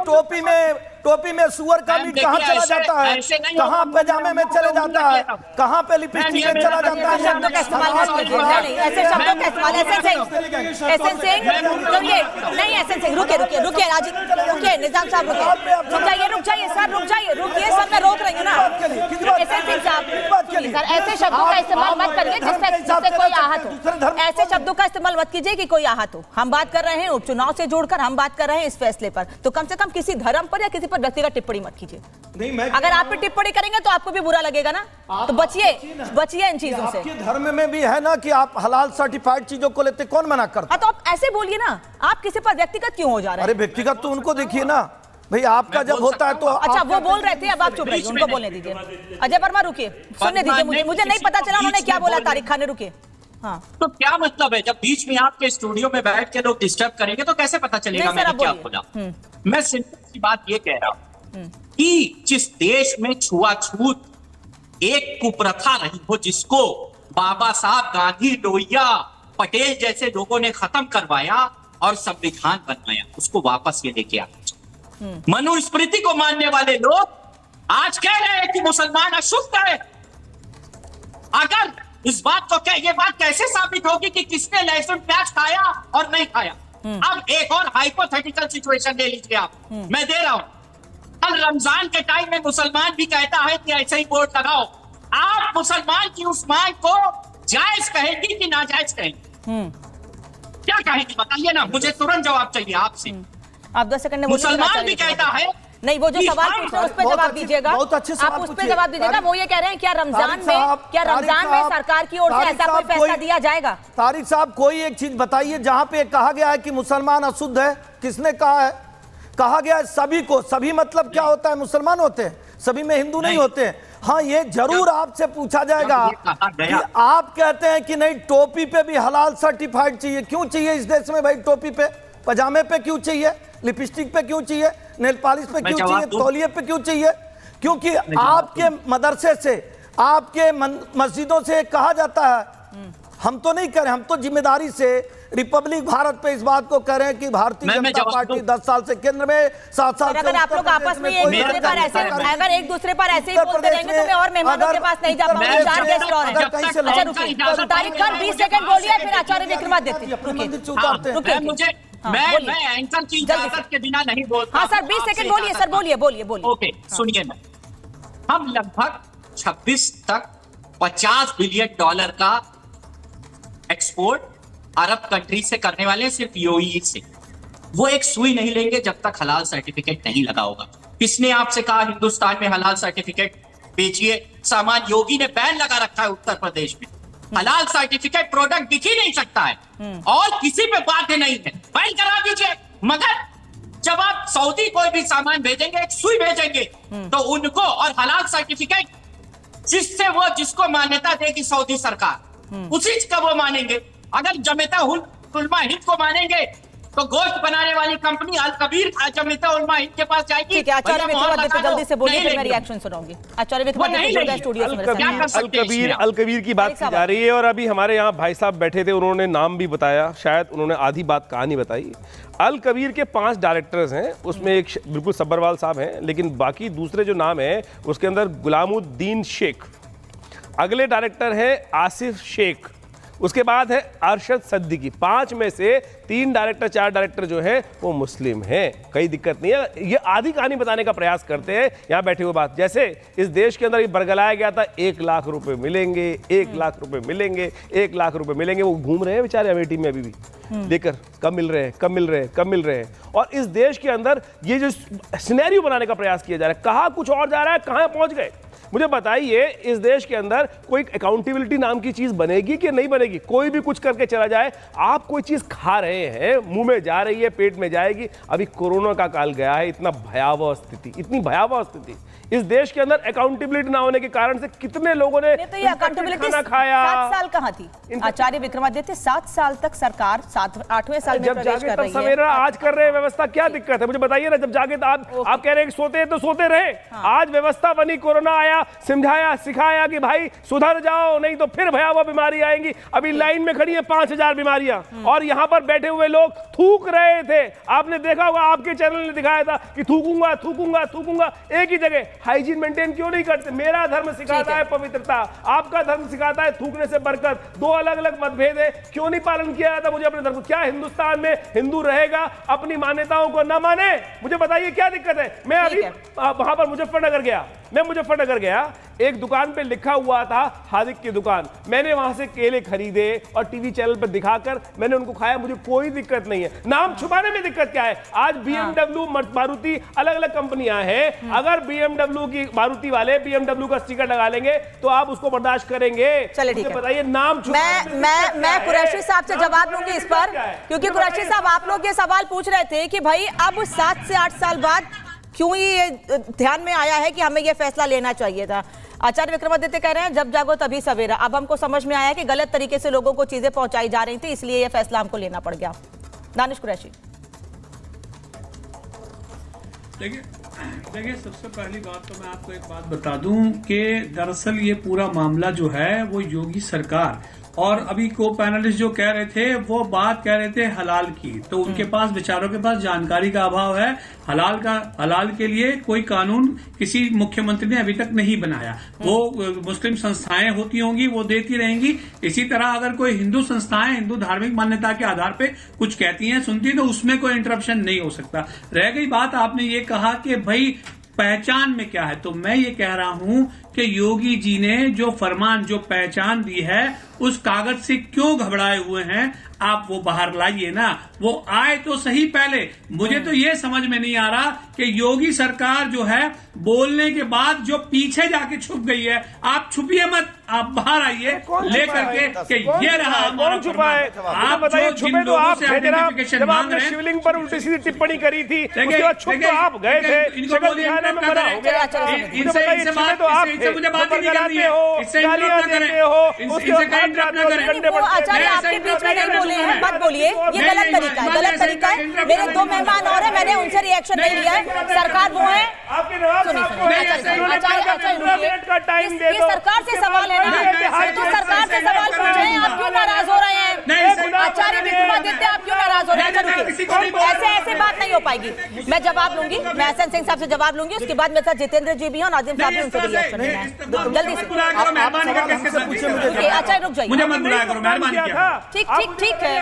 टोपी में सुअर का मीट कहाँ चला जाता है? कहाँ पैजामे में चले जाता है? कहाँ पे लिपस्टिक में चला जाता है? शब्दों का इस्तेमाल ऐसे शब्दों का इस्तेमाल। एसएन सिंह नहीं, एसएन सिंह रुकिए राजीव, रुकिए निजाम साहब, रुक जाइए सर, रुकिए सर, मैं रोक रही हूँ ना। एसएन सिंह साहब सर, ऐसे शब्दों का इस्तेमाल मत करिए जिससे कोई आहत हो। ऐसे शब्दों का इस्तेमाल मत कीजिए कि कोई आहत हो। हम बात कर रहे हैं उपचुनाव से जोड़कर, हम बात कर रहे हैं इस फैसले पर, तो कम से कम किसी धर्म पर या किसी पर व्यक्तिगत टिप्पणी मत कीजिए। नहीं, अगर आप पे टिप्पणी करेंगे तो आपको भी बुरा लगेगा ना, तो बचिए इन चीजों से। आपके धर्म में भी है ना कि आप हलाल सर्टिफाइड चीजों को लेते, कौन मना करता? तो आप ऐसे बोलिए ना, आप किसी पर व्यक्तिगत क्यों हो जा रहे हैं? अरे व्यक्तिगत तो उनको देखिए ना भाई, आपका जब होता है तो। अच्छा वो बोल रहे थे, अब आप चुप रहिए, उनको बोलने दीजिए। अजय वर्मा रुकिए, सुनने दीजिए, मुझे नहीं पता चला उन्होंने क्या बोला। तारिक खान ने रुकिए। हाँ। तो क्या मतलब है, जब बीच में आपके स्टूडियो में बैठ के लोग डिस्टर्ब करेंगे तो कैसे पता चलेगा मैंने क्या बोला? मैं सिंपल सी बात ये कह रहा हूं कि जिस देश में छुआछूत एक कुप्रथा रही हो, जिसको बाबा साहब गांधी, लोहिया, पटेल जैसे लोगों ने खत्म करवाया और संविधान बनवाया, उसको वापस ये लेके आना चाहिए। मनुस्मृति को मानने वाले लोग आज कह रहे हैं कि मुसलमान अशुद्ध है। अगर इस बात को ये बात कैसे साबित होगी कि किसने लहसुन प्याज खाया और नहीं खाया? अब एक और हाइपोथेटिकल सिचुएशन ले लीजिए आप, मैं दे रहा हूं। कल रमजान के टाइम में मुसलमान भी कहता है कि ऐसे ही बोर्ड लगाओ। आप मुसलमान की उस मांग को जायज कहेंगी कि नाजायज कहेंगी? क्या कहेंगी बताइए ना, मुझे तुरंत जवाब चाहिए आपसे। आप 10 सेकंड में मुसलमान भी कहता है नहीं, वो जो सवाल पूछ रहे हैं उस पर जवाब दीजिएगा। बहुत अच्छे सवाल आप उस पर जवाब दीजिएगा। वो ये कह रहे हैं क्या रमजान में सरकार की ओर से ऐसा कोई फैसला दिया जाएगा? तारिक साहब, कोई एक चीज बताइए जहां पे कहा गया है कि मुसलमान अशुद्ध है, किसने कहा है? कहा गया है सभी को। सभी मतलब क्या होता है? मुसलमान होते हैं, सभी में हिंदू नहीं होते हैं। हाँ, ये जरूर आपसे पूछा जाएगा कि आप कहते हैं कि नहीं टोपी पे भी हलाल सर्टिफाइड चाहिए। क्यों चाहिए इस देश में भाई? टोपी पे, पजामे पे क्यों चाहिए? लिपस्टिक पे क्यों चाहिए? नेल पॉलिश पे क्यों चाहिए? तौलिए पे क्यों चाहिए? क्योंकि आपके मदरसे से, आपके मस्जिदों से कहा जाता है, हम तो नहीं करें, हम तो जिम्मेदारी से रिपब्लिक भारत पे इस बात को कह रहे हैं कि भारतीय जनता पार्टी 10 साल से केंद्र में, 7 साल से अगर आप लोग आपस में एक दूसरे पर ऐसे, अगर एक दूसरे पर ऐसे ही बोलते रहेंगे तो मैं और मेहमानों के पास नहीं जा पाऊंगी। 4 गेस्ट और हैं। अच्छा रुकिए, तारिक खान 20 सेकंड बोलिए, फिर आचार्य विक्रमादित्य। मैं एंकर की इजाजत के बिना नहीं बोलता। हाँ सर, 20 सेकंड बोलिए सर, बोलिए। ओके, सुनिए ना, हम लगभग 26 तक $50 बिलियन का एक्सपोर्ट अरब कंट्री से करने वाले हैं, सिर्फ यूएई से। वो एक सुई नहीं लेंगे जब तक हलाल सर्टिफिकेट नहीं लगा होगा। किसने आपसे कहा हिंदुस्तान में हलाल सर्टिफिकेट बेचिए? सामान योगी ने बैन लगा रखा है उत्तर प्रदेश में। हलाल सर्टिफिकेट प्रोडक्ट बिक ही नहीं सकता है और किसी पे बाध्य नहीं है, बैन करा दीजिए। मगर जब आप सऊदी कोई भी सामान भेजेंगे, एक सुई भेजेंगे, तो उनको और हलाल सर्टिफिकेट जिससे वो जिसको मान्यता देगी सऊदी सरकार, उसी का वो मानेंगे। अगर जमेता उलमा हिंद को मानेंगे तो गोश्त बनाने वाली कंपनी अल कबीर जमेता उलमा हिंद के पास जाएगी। ठीक है, आचार्य विक्रमादित्य जल्दी से बोलिए, फिर मैं रिएक्शन सुनाऊंगी। आचार्य विक्रमादित्य स्टूडियो से अल कबीर की बात की जा रही है और अभी हमारे यहाँ भाई साहब बैठे थे, उन्होंने नाम भी बताया, शायद उन्होंने आधी बात कहानी बताई। अल कबीर के 5 डायरेक्टर्स हैं, उसमें एक बिल्कुल सब्बरवाल साहब हैं, लेकिन बाकी दूसरे जो नाम है उसके अंदर गुलामुद्दीन शेख, अगले डायरेक्टर है आसिफ शेख, उसके बाद है अरशद सिद्दीकी। 5 में से 3 डायरेक्टर 4 डायरेक्टर जो है वो मुस्लिम हैं। कोई दिक्कत नहीं है, ये आधी कहानी बताने का प्रयास करते हैं यहाँ बैठे हुए। बात जैसे इस देश के अंदर ये बरगलाया गया था 1 लाख रुपए मिलेंगे, 1 लाख रुपए मिलेंगे, 1 लाख रुपए मिलेंगे। वो घूम रहे हैं बेचारे अमेठी में अभी भी लेकर, कब मिल रहे हैं, कब मिल रहे हैं, कब मिल रहे हैं। और इस देश के अंदर ये जो सिनेरियो बनाने का प्रयास किया जा रहा है, कहाँ कुछ और जा रहा है, कहाँ पहुंच गए। मुझे बताइए, इस देश के अंदर कोई अकाउंटेबिलिटी नाम की चीज बनेगी कि नहीं बनेगी? कोई भी कुछ करके चला जाए, आप कोई चीज खा रहे हैं, मुंह में जा रही है, पेट में जाएगी। अभी कोरोना का काल गया है, इतना भयावह स्थिति, इतनी भयावह स्थिति इस देश के अंदर अकाउंटेबिलिटी ना होने के कारण से कितने लोगों ने तो ये अकाउंटेबिलिटी खाना खाया। 7 साल कहाँ थी आचार्य विक्रमादित्य? 7 साल तक सरकार 8वें साल में जब प्रवेश जागे कर तब रही है। सवेरा आज कर रहे हैं व्यवस्था, क्या दिक्कत है? मुझे बताइए ना, जब जागे तो आप कह रहे हैं कि सोते हैं तो सोते रहे। आज व्यवस्था बनी, कोरोना आया, समझाया, सिखाया कि भाई सुधर जाओ, नहीं तो फिर भयावह बीमारी आएंगी। अभी लाइन में खड़ी है 5000 बीमारियां और यहाँ पर बैठे हुए लोग थूक रहे थे। आपने देखा होगा, आपके चैनल ने दिखाया था कि थूकूंगा थूकूंगा थूकूंगा। एक ही जगह हाइजीन मेंटेन क्यों नहीं करते? मेरा धर्म सिखाता है पवित्रता, आपका धर्म सिखाता है थूकने से बरकत। 2 अलग अलग मतभेद है, क्यों नहीं पालन किया जाता? मुझे अपने धर्म, क्या हिंदुस्तान में हिंदू रहेगा अपनी मान्यताओं को न माने? मुझे बताइए क्या दिक्कत है? मैं अभी वहां पर मुजफ्फरनगर गया, एक दुकान पे लिखा हुआ था हादिक की दुकान। मैंने वहां से केले खरीदे और टीवी चैनल पर दिखाकर मैंने उनको खाया, मुझे कोई दिक्कत नहीं है। नाम छुपाने में दिक्कत क्या है? आज BMW, मारुति, अलग अलग कंपनियां हैं। अगर BMW की, मारुति वाले BMW का स्टिकर लगा लेंगे तो आप उसको बर्दाश्त करेंगे? चलिए ठीक है, बताइए नाम। मैं कुरैशी साहब से जवाब दूंगी इस पर, क्योंकि कुरैशी साहब आप लोग ये सवाल पूछ रहे थे कि भाई अब 7 से 8 साल बाद क्यों ये ध्यान में आया है कि हमें ये फैसला लेना चाहिए था। आचार्य विक्रमादित्य कह रहे हैं जब जागो तभी सवेरा। अब हमको समझ में आया कि गलत तरीके से लोगों को चीजें पहुंचाई जा रही थी, इसलिए ये फैसला हमको लेना पड़ गया। दानिश कुरैशी। देखिए, सबसे पहली बात तो मैं आपको एक बात बता दूं कि दरअसल ये पूरा मामला जो है वो योगी सरकार और अभी को पैनलिस्ट जो कह रहे थे वो बात कह रहे थे हलाल की, तो उनके पास बेचारों के पास जानकारी का अभाव है। हलाल के लिए कोई कानून किसी मुख्यमंत्री ने अभी तक नहीं बनाया। वो मुस्लिम संस्थाएं होती होंगी, वो देती रहेंगी। इसी तरह अगर कोई हिंदू संस्थाएं हिंदू धार्मिक मान्यता के आधार पे कुछ कहती हैं, सुनती, तो उसमें कोई इंटरप्शन नहीं हो सकता। रह गई बात, आपने ये कहा कि भाई पहचान में क्या है, तो मैं ये कह रहा हूं कि योगी जी ने जो फरमान, जो पहचान दी है, उस कागज से क्यों घबराए हुए हैं? आप वो बाहर लाइए ना, वो आए तो सही पहले। मुझे तो ये समझ में नहीं आ रहा कि योगी सरकार जो है बोलने के बाद जो पीछे जाके छुप गई है, आप छुपिए मत, आप बाहर आइए लेकर के कि ये रहा हमारा छुपा है। आप बताइए, छुपे तो आप थे जनाब, जब आपने शिवलिंग पर उल्टी सीधी टिप्पणी करी थी, उसके बाद छुप तो आप गए थे, शक्ल दिखाने में मना हो गया। इनसे छुपे तो आप थे, मुझे बात नहीं करनी है, इससे गालियां देते हो, उसके बाद आप जाते हो डंडे पर। आचार्य आपके बीच में नहीं बोले हैं, मत बोलिए, ये गलत तरीका है, गलत तरीका है। मेरे 2 मेहमान और हैं, मैंने उनसे रिएक्शन नहीं लिया है। सरकार वो है, ये सरकार से सवाल है ना, तो सरकार से सवाल पूछे हैं, आप क्यों नाराज हो रहे हैं? आचार्य विक्रमादित्य, आप क्यों नाराज हो रहे हैं? ऐसे बात नहीं हो पाएगी। मैं जवाब लूंगी, मैं एहसन सिंह साहब से जवाब लूंगी, उसके बाद मेरे साथ जितेंद्र जी भी हैं, नाजिम साहब भी, उनसे रिएक्शन लेना है जल्दी से। आचार्य रुक जाइए, मुझे मत बुलाया करो, मेहरबानी किया। ठीक है,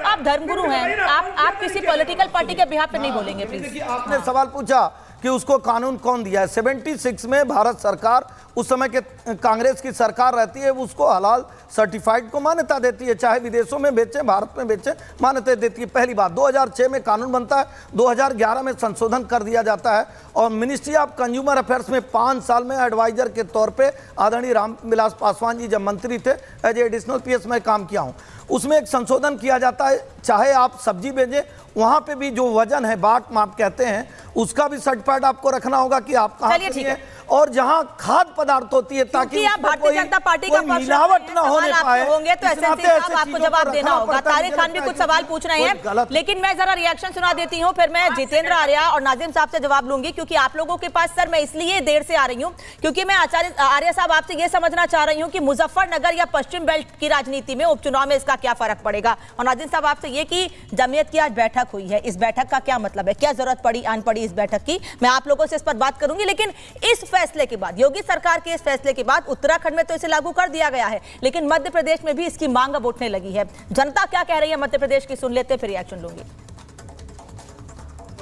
आप धर्मगुरु हैं, आप किसी पॉलिटिकल पार्टी के बिहाफ पे नहीं बोलेंगे प्लीज। आपने सवाल पूछा कि उसको कानून कौन दिया है। 76 में भारत सरकार, उस समय के कांग्रेस की सरकार रहती है, उसको हलाल सर्टिफाइड को मान्यता देती है, चाहे विदेशों में बेचे, भारत में बेचे, मान्यता देती है। पहली बात, 2006 में कानून बनता है, 2011 में संशोधन कर दिया जाता है, और मिनिस्ट्री ऑफ कंज्यूमर अफेयर्स में 5 साल में एडवाइजर के तौर पे आदरणीय रामविलास पासवान जी जब मंत्री थे, एज एडिशनल PS में काम किया हूँ। उसमें एक संशोधन किया जाता है, चाहे आप सब्जी बेचें, वहाँ पे भी जो वजन है, बाट माप कहते हैं, उसका भी सर्टिफाइड आपको रखना होगा कि आप कहाँ से हैं, और जहाँ खाद्य पदार्थ होती है, ताकि आप भारतीय जनता पार्टी का मिलावट न होने पाए होंगे, तो ऐसे आपको जवाब देना होगा। तारिक खान भी कुछ सवाल पूछ रहे हैं, लेकिन मैं जरा रिएक्शन सुना देती हूँ, फिर मैं जितेंद्र आर्या और नाजिम साहब से जवाब लूंगी, क्योंकि आप लोगों के पास सर मैं इसलिए देर से आ रही हूँ क्योंकि मैं आचार्य आर्या साहब आपसे ये समझना चाह रही हूँ कि मुजफ्फरनगर या पश्चिम बेल्ट की राजनीति में उपचुनाव में इसका क्या फर्क पड़ेगा, और नाजिम साहब आपसे ये कि जमीयत की आज बैठक हुई है, इस बैठक का क्या मतलब है, क्या जरूरत पड़ी आन पड़ी इस बैठक की, मैं आप लोगों से इस पर बात करूंगी। लेकिन इस फैसले के बाद, योगी सरकार के इस फैसले के बाद, उत्तराखंड में तो इसे लागू कर दिया गया है, लेकिन मध्य प्रदेश में भी इसकी मांग अब उठने लगी है। जनता क्या कह रही है मध्य प्रदेश की, सुन लेते फिर रिएक्शन लूंगी।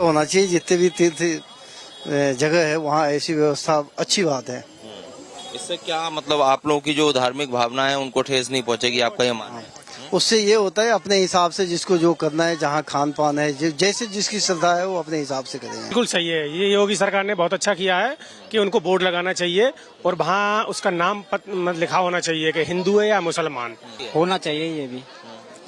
होना चाहिए, जितने भी तीर्थ जगह है वहाँ ऐसी व्यवस्था अच्छी बात है। इससे क्या मतलब, आप लोगों की जो धार्मिक भावना है उनको ठेस नहीं पहुंचेगी, आपका ये मानना है? उससे ये होता है अपने हिसाब से जिसको जो करना है, जहाँ खान पान है, जैसे जिसकी श्रद्धा है वो अपने हिसाब से करेंगे। बिल्कुल सही है, ये योगी सरकार ने बहुत अच्छा किया है कि उनको बोर्ड लगाना चाहिए और वहाँ उसका नाम लिखा होना चाहिए कि हिंदू है या मुसलमान होना चाहिए। ये भी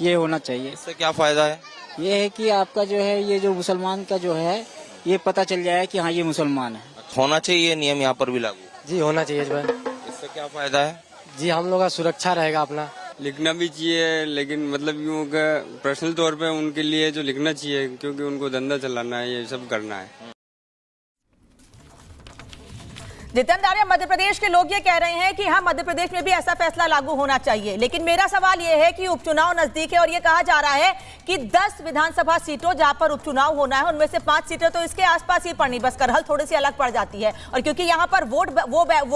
ये होना चाहिए। इससे क्या फायदा है? ये है कि आपका जो है, ये जो मुसलमान का जो है, ये पता चल जाए कि हाँ ये मुसलमान है। होना चाहिए नियम यहाँ पर भी लागू? जी होना चाहिए। इससे क्या फायदा है? जी हम लोग का सुरक्षा रहेगा अपना। लिखना भी चाहिए, लेकिन मतलब यूँ पर्सनल तौर पे उनके लिए जो लिखना चाहिए, क्योंकि उनको धंधा चलाना है, ये सब करना है। जितेंद्र आर्या, मध्य प्रदेश के लोग ये कह रहे हैं कि हाँ मध्य प्रदेश में भी ऐसा फैसला लागू होना चाहिए, लेकिन मेरा सवाल ये है कि उपचुनाव नजदीक है और ये कहा जा रहा है कि 10 विधानसभा सीटों जहां पर उपचुनाव होना है उनमें से 5 सीटें तो इसके आसपास ही पड़नी, बस करहल थोड़ी सी अलग पड़ जाती है। और क्योंकि यहाँ पर वोट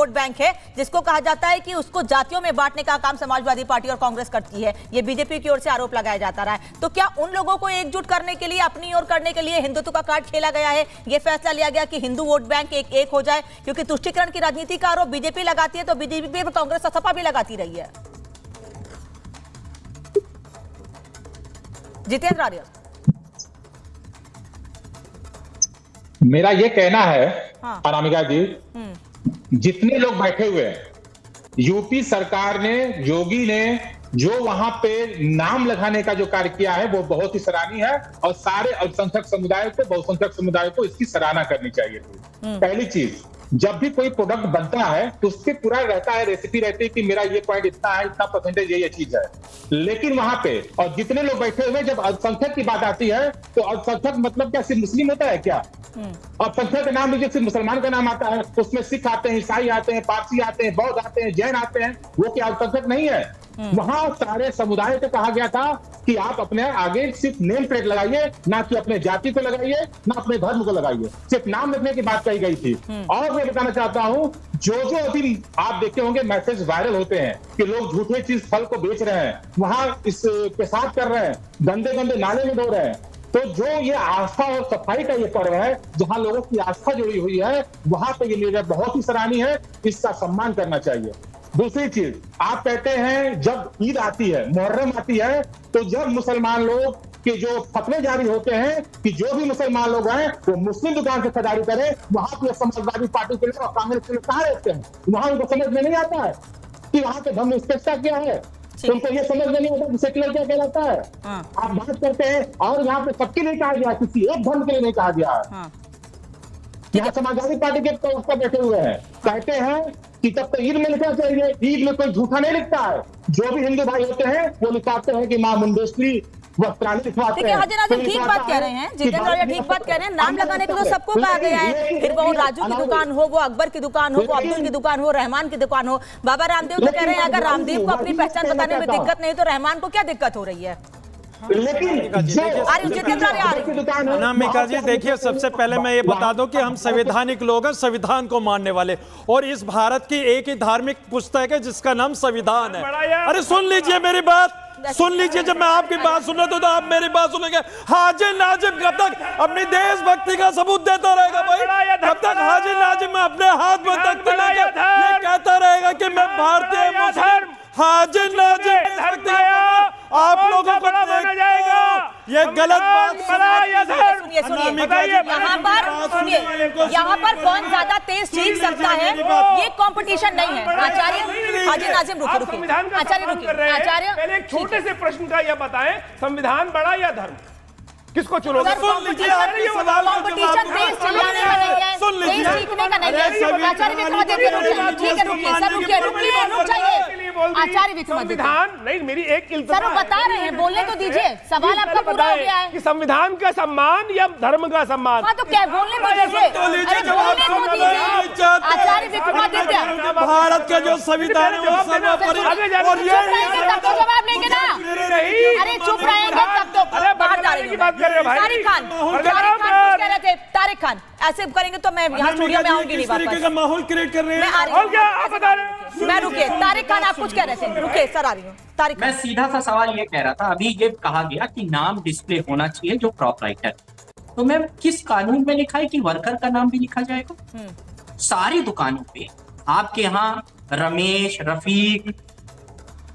बैंक है जिसको कहा जाता है कि उसको जातियों में बांटने का काम समाजवादी पार्टी और कांग्रेस करती है, ये बीजेपी की ओर से आरोप लगाया जाता रहा है। तो क्या उन लोगों को एकजुट करने के लिए, अपनी ओर करने के लिए हिंदुत्व का कार्ड खेला गया है? ये फैसला लिया गया कि हिंदू वोट बैंक एक हो जाए, क्योंकि तुष्टीकरण की राजनीति का आरोप बीजेपी लगाती है, तो बीजेपी पर कांग्रेस सपा भी लगाती रही है। जितेंद्र आर्य, मेरा ये कहना है अनामिका जी, जितने लोग बैठे हुए हैं, यूपी सरकार ने, योगी ने जो वहां पे नाम लगाने का जो कार्य किया है वो बहुत ही सराहनीय है, और सारे अल्पसंख्यक समुदाय को, बहुसंख्यक समुदाय को इसकी सराहना करनी चाहिए। पहली चीज, जब भी कोई प्रोडक्ट बनता है तो उसके पूरा रहता है, रेसिपी रहती है कि मेरा ये पॉइंट इतना है, इतना परसेंटेज ये चीज है, लेकिन वहां पे और जितने लोग बैठे हुए, जब अल्पसंख्यक की बात आती है तो अल्पसंख्यक मतलब क्या सिर्फ मुस्लिम होता है क्या? अल्पसंख्यक का नाम लीजिए, सिर्फ मुसलमान का नाम आता है, उसमें सिख आते हैं, ईसाई आते हैं, पारसी आते हैं, बौद्ध आते हैं, जैन आते हैं, वो क्या अल्पसंख्यक नहीं है? वहां सारे समुदाय को कहा गया था कि आप अपने आगे सिर्फ नेम प्लेट लगाइए, ना कि अपने जाति को लगाइए, ना अपने धर्म को लगाइए, सिर्फ नाम रखने की बात कही गई थी। और मैं बताना चाहता हूं, जो अभी आप देखते होंगे मैसेज वायरल होते हैं कि लोग झूठे चीज फल को बेच रहे हैं, वहां इस पेशाब कर रहे हैं, गंदे गंदे नाले में धो रहे हैं, तो जो ये आस्था और सफाई का ये पर्व है, जहां लोगों की आस्था जुड़ी हुई है, वहां पे ये निर्णय बहुत ही सराहनीय है, इसका सम्मान करना चाहिए। दूसरी चीज, आप कहते हैं जब ईद आती है, मुहर्रम आती है, तो जब मुसलमान लोग के जो फतवे जारी होते हैं कि जो भी मुसलमान लोग हैं वो मुस्लिम दुकान से खरीदारी करें, वहां पे समाजवादी पार्टी के लोग और कांग्रेस के लोग कहाँ रहते हैं? वहां उनको समझ में नहीं आता है कि वहां पे धर्म निरपेक्षता क्या है। उनको ये समझ में नहीं आता कि सेक्युलर क्या कहलाता है। आप बात करते हैं और यहाँ पे सबके लिए कहा गया, किसी एक धर्म के लिए नहीं कहा गया है। यहाँ समाजवादी पार्टी के प्रवक्ता बैठे हुए हैं, कहते हैं कि तब तो ईद में लिखना चाहिए। ईद में कोई झूठा नहीं लिखता है, जो भी हिंदू भाई होते हैं वो लिखाते हैं कि माँ मुंडेश्वरी ठीक है हाजी नाजिम, ठीक बात कह रहे हैं, जितेंद्र राजा ठीक बात कह रहे हैं। नाम लगाने को तो सबको कहा गया है, फिर वो राजू की दुकान हो, वो अकबर की दुकान हो, वो अब्दुल की दुकान हो, रहमान की दुकान हो। बाबा रामदेव तो कह रहे हैं अगर रामदेव को अपनी पहचान बताने में दिक्कत नहीं तो रहमान को क्या दिक्कत हो रही है? अनामिका जी देखिए, सबसे पहले मैं ये बता दूं कि हम संवैधानिक लोग हैं, संविधान को मानने वाले, और इस भारत की एक ही धार्मिक पुस्तक है जिसका नाम संविधान है। अरे सुन लीजिए मेरी बात, सुन लीजिए, जब मैं आपकी बात सुन रहा तो आप मेरी बात सुनेंगे। हाजी नाजिम कब तक अपनी देशभक्ति का सबूत देता रहेगा भाई? कब तक हाजी नाजिम अपने हाथ में तख्त लेकर ये कहता रहेगा कि मैं भारतीय मुस्लिम? हाजी नाजिम आप लोगों को जाएगा ये गलत बात। यहाँ पर कौन ज्यादा तेज सीख सकता है ये कंपटीशन नहीं है। आचार्य हाजी नाजिम रुकिए, आचार्य रुकिए, आचार्य पहले एक छोटे से प्रश्न का यह बताएं, संविधान बड़ा या धर्म, किसको चुनोगे? कंपटीशन तेज चिल्लाने का नहीं है, तेज सीखने का नहीं है। आचार्य विक्रमादित्य ठीक है, रुकिए सर, रुकिए रुक जाइए। आचार्य विक्रमादित्य संविधान नहीं, मेरी एक सर वो बता रहे हैं, बोलने तो दीजिए, सवाल आपका पूरा हो गया है कि संविधान का सम्मान या धर्म का सम्मान। हाँ तो क्या बोलने तो दीजिए, बोलने तो दीजिए। आचार्य विक्रमादित्य, भारत का जो संविधान है वो सर्वोपरि, और ये तब तो जवाब देंगे ना। अरे चुप रहेंगे तब तो बाहर जा रही हूँ। तारिक खान कुछ कह रहे थे, तारिक खान ऐसे करेंगे तो मैं यहाँ स्टूडियो में आऊंगी नहीं वापस। का माहौल क्रिएट कर रहे हैं। मैं रुकिए, तारिक खान आप कुछ कह रहे थे, रुकिए सर आ रही हूँ। तारिक मैं सीधा सा सवाल ये कह रहा था, अभी ये कहा गया कि नाम डिस्प्ले होना चाहिए जो प्रोपराइटर, तो मैम किस कानून में लिखा है कि वर्कर का नाम भी लिखा जाएगा? सारी दुकानों पे आपके यहाँ रमेश, रफीक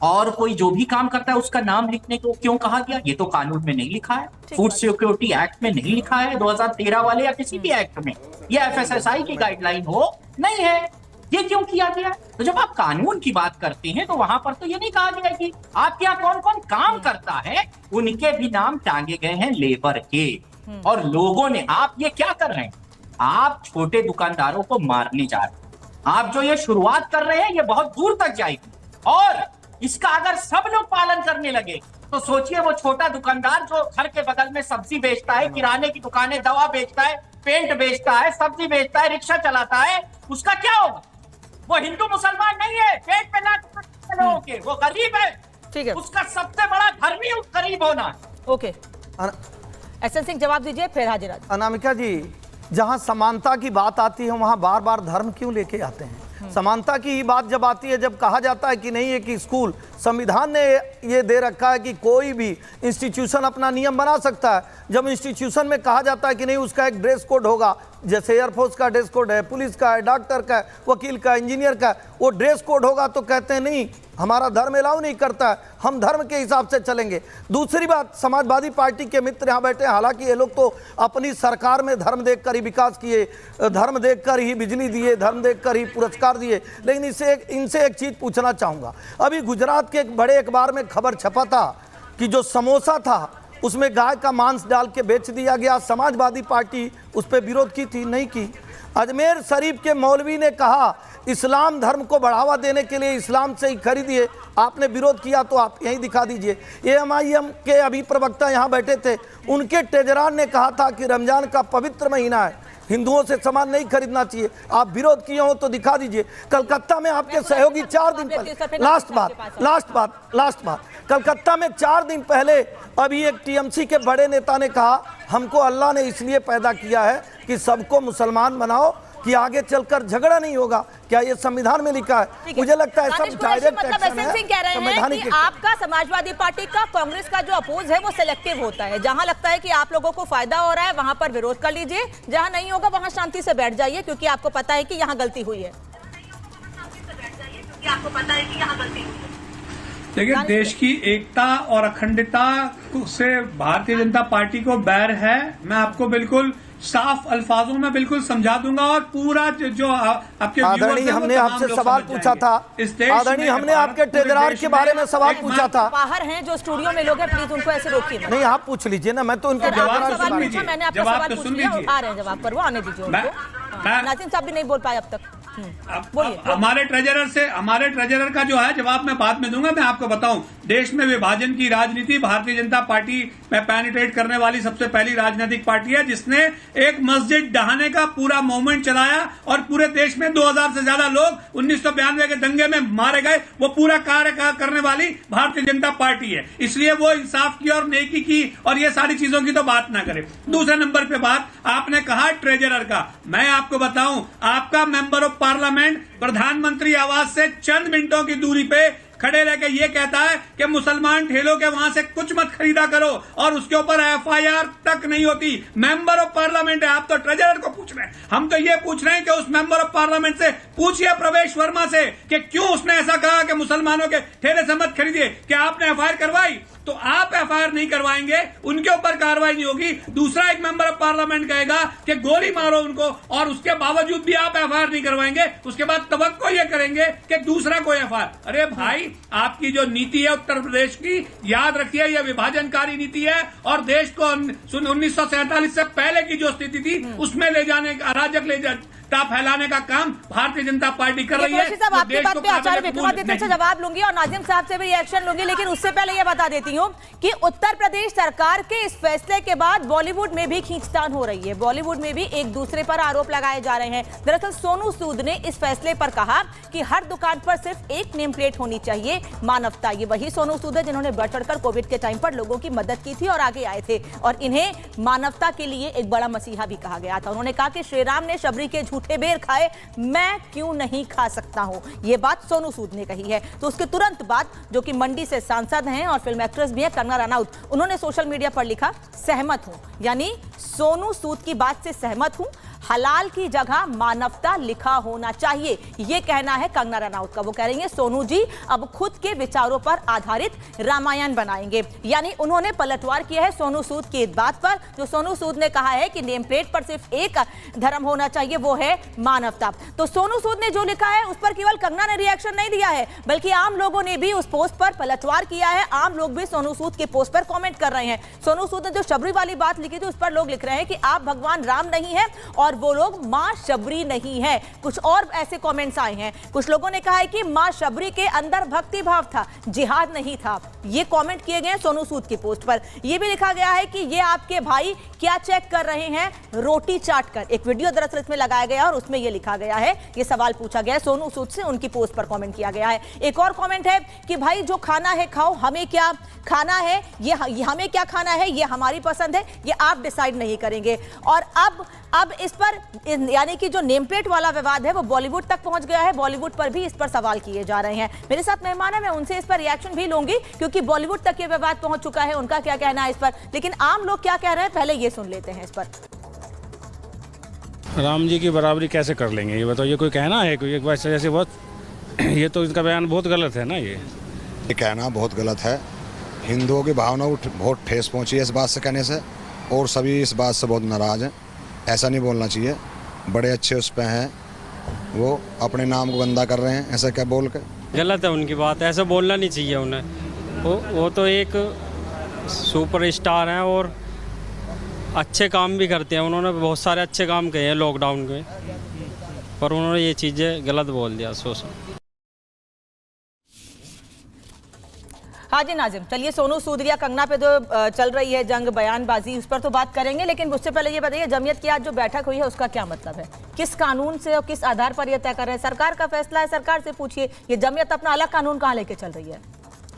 और कोई जो भी काम करता है उसका नाम लिखने को क्यों कहा गया? ये तो कानून में नहीं लिखा है, फूड सिक्योरिटी एक्ट में नहीं लिखा है, 2013 वाले या किसी भी एक्ट में, ये एफएसएसआई की गाइडलाइन हो नहीं है, ये क्यों किया गया? तो जब आप कानून की बात करते हैं तो वहां पर तो ये नहीं कहा गया कि आपके यहाँ कौन कौन काम करता है, उनके भी नाम टांगे गए हैं लेबर के। और लोगों ने, आप ये क्या कर रहे हैं? आप छोटे दुकानदारों को मारने जा रहे हैं। आप जो ये शुरुआत कर रहे हैं ये बहुत दूर तक जाएगी, और इसका अगर सब लोग पालन करने लगे तो सोचिए वो छोटा दुकानदार जो घर के बगल में सब्जी बेचता है, किराने की दुकानें, दवा बेचता है, पेंट बेचता है, सब्जी बेचता है, रिक्शा चलाता है, उसका क्या होगा? वो हिंदू मुसलमान नहीं है, पेट पे ना लोगों के, वो गरीब है, ठीक है, उसका सबसे बड़ा धर्मी गरीब होना है। ओके, एसएन सिंह जवाब दीजिए, फिर हाजिर। अनामिका जी, जहां समानता की बात आती है वहां बार बार धर्म क्यों लेके आते हैं? समानता की ही बात जब आती है, जब कहा जाता है कि नहीं है कि स्कूल, संविधान ने ये दे रखा है कि कोई भी इंस्टीट्यूशन अपना नियम बना सकता है। जब इंस्टीट्यूशन में कहा जाता है कि नहीं उसका एक ड्रेस कोड होगा, जैसे एयरफोर्स का ड्रेस कोड है, पुलिस का है, डॉक्टर का है, वकील का, इंजीनियर का, वो ड्रेस कोड होगा तो कहते हैं नहीं हमारा धर्म अलाउ नहीं करता है, हम धर्म के हिसाब से चलेंगे। दूसरी बात, समाजवादी पार्टी के मित्र यहाँ बैठे हैं, हालांकि ये लोग तो अपनी सरकार में धर्म देखकर ही विकास किए, धर्म देखकर ही बिजली दिए, धर्म देखकर ही पुरस्कार दिए, लेकिन इनसे एक चीज़ पूछना चाहूँगा। अभी गुजरात के एक बड़े अखबार में खबर छपा था कि जो समोसा था उसमें गाय का मांस डाल के बेच दिया गया। समाजवादी पार्टी उस पर विरोध की थी, नहीं की। अजमेर शरीफ के मौलवी ने कहा इस्लाम धर्म को बढ़ावा देने के लिए इस्लाम से ही खरीदिए, आपने विरोध किया तो आप यहीं दिखा दीजिए। एएमआईएम के अभी प्रवक्ता यहाँ बैठे थे, उनके तेजरान ने कहा था कि रमजान का पवित्र महीना है, हिंदुओं से सामान नहीं खरीदना चाहिए, आप विरोध किए हो तो दिखा दीजिए। कलकत्ता में आपके सहयोगी 4 दिन पहले, लास्ट बात, कलकत्ता में 4 दिन पहले अभी एक टीएमसी के बड़े नेता ने कहा हमको अल्लाह ने इसलिए पैदा किया है कि सबको मुसलमान बनाओ कि आगे चलकर झगड़ा नहीं होगा। क्या ये संविधान में लिखा है? मुझे लगता है सब डायरेक्ट एक्शन है। कह रहे हैं कि आपका समाजवादी पार्टी का कांग्रेस का जो अपोज है वो सिलेक्टिव होता है, जहां लगता है कि आप लोगों को फायदा हो रहा है वहां पर विरोध कर लीजिए, जहां नहीं होगा वहां शांति से बैठ जाइए, क्योंकि आपको पता है कि यहाँ गलती हुई है। आपको पता है कि यहाँ गलती हुई है। देखिए, देश की एकता और अखंडता से भारतीय जनता पार्टी को बैर है। मैं आपको बिल्कुल साफ अल्फाजों में बिल्कुल समझा दूंगा और पूरा जो आपके आदरणीय हमने आपसे सवाल पूछा था, आदरणीय हमने आपके ट्रेजरर के बारे में सवाल पूछा था। बाहर हैं जो स्टूडियो में लोग हैं, प्लीज उनको ऐसे रोकिए। नहीं, आप पूछ लीजिए ना, मैं तो उनके सवाल पूछा, मैंने आपका सवाल पूछ लिया, आ रहे हैं जवाब पर, वो आने दीजिए उनको। नाज़िम साहब भी नहीं बोल पाए अब तक। हमारे ट्रेजरर का जो है जवाब मैं बाद में दूंगा। मैं आपको बताऊं, देश में विभाजन की राजनीति भारतीय जनता पार्टी में पेनिट्रेट करने वाली सबसे पहली राजनीतिक पार्टी है, जिसने एक मस्जिद ढहाने का पूरा मूवमेंट चलाया और पूरे देश में 2000 से ज्यादा लोग 1992 के दंगे में मारे गए। वो पूरा कार्य करने वाली भारतीय जनता पार्टी है, इसलिए वो इंसाफ की और नेकी की और ये सारी चीजों की तो बात ना करे। दूसरे नंबर पे बात आपने कहा ट्रेजरर का, मैं आपको बताऊं, आपका मेंबर ऑफ पार्लियामेंट प्रधानमंत्री आवास से चंद मिनटों की दूरी पे खड़े रह के ये कहता है कि मुसलमान ठेलों के वहां से कुछ मत खरीदा करो और उसके ऊपर एफआईआर तक नहीं होती। मेंबर ऑफ पार्लियामेंट है, आप तो ट्रेजरर को पूछ रहे हैं। हम तो ये पूछ रहे हैं कि उस मेंबर ऑफ पार्लियामेंट से पूछिए, प्रवेश वर्मा से, कि क्यों उसने ऐसा कहा कि मुसलमानों के ठेले से मत खरीदिए। क्या आपने एफआईआर करवाई? तो आप एफआईआर नहीं करवाएंगे, उनके ऊपर कार्रवाई नहीं होगी। दूसरा एक मेंबर ऑफ पार्लियामेंट कहेगा कि गोली मारो उनको और उसके बावजूद भी आप एफआईआर नहीं करवाएंगे। उसके बाद तवक्को ये करेंगे कि दूसरा कोई एफआईआर। अरे भाई, आपकी जो नीति है उत्तर प्रदेश की, याद रखिए, यह विभाजनकारी नीति है और देश को 1947 से पहले की जो स्थिति थी उसमें ले जाने, अराजक फैलाने का काम भारतीय जनता पार्टी कर रही है। साहब, आपकी बात पे आचार्य विक्रमादित्य से जवाब लूंगी और नाज़िम साहब से भी एक्शन लूंगी, लेकिन उससे पहले ये बता देती हूँ कि उत्तर प्रदेश सरकार के इस फैसले के बाद बॉलीवुड में भी खींचतान हो रही है। बॉलीवुड में भी एक दूसरे पर आरोप लगाए जा रहे हैं। दरअसल सोनू सूद ने इस फैसले पर कहा कि हर दुकान पर सिर्फ एक नेम प्लेट होनी चाहिए, मानवता। ये वही सोनू सूद है जिन्होंने बढ़ चढ़कर कोविड के टाइम पर लोगों की मदद की थी और आगे आए थे और इन्हें मानवता के लिए एक बड़ा मसीहा भी कहा गया था। उन्होंने कहा कि श्री राम ने शबरी के झूठे बेर खाए, मैं क्यों नहीं खा सकता हूं। यह बात सोनू सूद ने कही है। तो उसके तुरंत बाद जो कि मंडी से सांसद हैं और फिल्म एक्ट्रेस भी है कंगना रनौत, उन्होंने सोशल मीडिया पर लिखा, सहमत हूं, यानी सोनू सूद की बात से सहमत हूं, हलाल की जगह मानवता लिखा होना चाहिए, यह कहना है कंगना रनौत का। वो कह रही हैं सोनू जी अब खुद के विचारों पर आधारित रामायण बनाएंगे, यानी उन्होंने पलटवार किया है सोनू सूद की बात पर। जो सोनू सूद ने कहा है कि नेम प्लेट पर सिर्फ एक धर्म होना चाहिए, वो है मानवता। तो सोनू सूद ने जो लिखा है उस पर केवल कंगना ने रिएक्शन नहीं दिया है, बल्कि आम लोगों ने भी उस पोस्ट पर पलटवार किया है। आम लोग भी सोनू सूद के पोस्ट पर कमेंट कर रहे हैं। सोनू सूद ने जो शबरी वाली बात लिखी थी उस पर लोग लिख रहे हैं कि आप भगवान राम नहीं है और वो लोग मां शबरी नहीं है। कुछ और ऐसे कमेंट्स आए हैं। कुछ लोगों ने कहा है कि मां शबरी के अंदर भक्ति भाव था, जिहाद नहीं था। ये कमेंट किए गए सोनू सूद की पोस्ट पर। यह भी लिखा गया है कि ये आपके भाई क्या चेक कर रहे हैं, रोटी चाट कर। एक वीडियो दरअसल इसमें लगाया गया और उसमें यह लिखा गया है, ये सवाल पूछा गया है सोनू सूद से, उनकी पोस्ट पर कमेंट किया गया है। एक और कमेंट है कि भाई जो खाना है खाओ, हमें क्या खाना है, ये हमें क्या खाना है ये हमारी पसंद है, ये आप डिसाइड नहीं करेंगे। और अब इस पर यानी कि जो नेम प्लेट वाला विवाद है वो बॉलीवुड तक पहुंच गया है। बॉलीवुड पर भी इस पर सवाल किए जा रहे हैं। मेरे साथ मेहमान है, मैं उनसे इस पर रिएक्शन भी लूंगी क्योंकि बॉलीवुड तक ये विवाद पहुंच चुका है, उनका क्या कहना है इस पर। लेकिन आम लोग क्या कह रहे हैं पहले ये सुन लेते हैं इस पर। राम जी की बराबरी कैसे कर लेंगे ये बताओ, ये कोई कहना है कोई एक बार जैसे बहुत ये तो इसका बयान बहुत गलत है ना। ये कहना बहुत गलत है। हिंदुओं की भावना को बहुत ठेस पहुंची है इस बात से कहने से और सभी इस बात से बहुत नाराज हैं। ऐसा नहीं बोलना चाहिए। बड़े अच्छे उस पे हैं, वो अपने नाम को गंदा कर रहे हैं ऐसा क्या बोल कर। गलत है उनकी बात, ऐसा बोलना नहीं चाहिए उन्हें। वो तो एक सुपरस्टार हैं और अच्छे काम भी करते हैं। उन्होंने बहुत सारे अच्छे काम किए हैं लॉकडाउन में, पर उन्होंने ये चीज़ें गलत बोल दिया। हाँ जी नाजिम, चलिए सोनू सूद या कंगना पे जो चल रही है जंग बयानबाजी, उस पर तो बात करेंगे, लेकिन उससे पहले ये बताइए जमीयत की आज जो बैठक हुई है उसका क्या मतलब है, किस कानून से और किस आधार पर यह तय कर रहे हैं? सरकार का फैसला है, सरकार से पूछिए। ये जमीयत अपना अलग कानून कहाँ लेके चल रही है?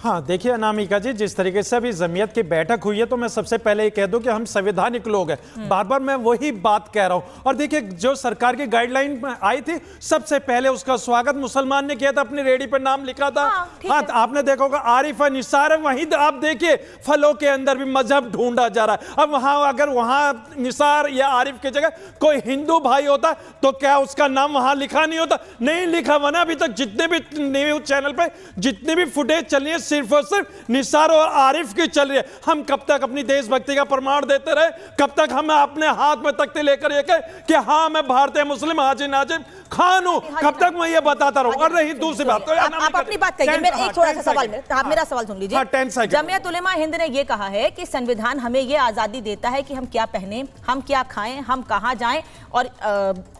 हाँ देखिए अनामिका जी, जिस तरीके से अभी जमीयत की बैठक हुई है तो मैं सबसे पहले ये कह दूं कि हम संवैधानिक लोग हैं, बार बार मैं वही बात कह रहा हूं। और देखिए जो सरकार की गाइडलाइन आई थी सबसे पहले उसका स्वागत मुसलमान ने किया था, अपनी रेडी पर नाम लिखा था। हाँ आपने देखा होगा आरिफ है, निसार है, वहीं आप देखिए फलों के अंदर भी मजहब ढूंढा जा रहा है। अब वहां अगर वहां निसार या आरिफ की जगह कोई हिंदू भाई होता तो क्या उसका नाम वहां लिखा नहीं होता? नहीं लिखा हुआ ना। अभी तक जितने भी न्यूज चैनल पे जितनी भी फुटेज चल रही है सिर्फ और सिर्फ निसार और आरिफ की चल रही है। हम कब तक अपनी देशभक्ति का प्रमाण देते रहे? कब तक हम अपने हाथ में तख्ती लेकर ये कहे कि हाँ मैं भारतीय मुस्लिम हाजी नाजिम खान हूं? कब तक मैं ये बताता रहूं? और रही दूसरी बात तो आप अपनी बात कहिए, मेरा एक थोड़ा सा सवाल, आप मेरा सवाल सुन लीजिए। जमीयत उलेमा हिंद ने ये कहा है कि संविधान हमें ये आजादी देता है कि हम क्या पहने, हम क्या खाएं, हम कहां जाएं, और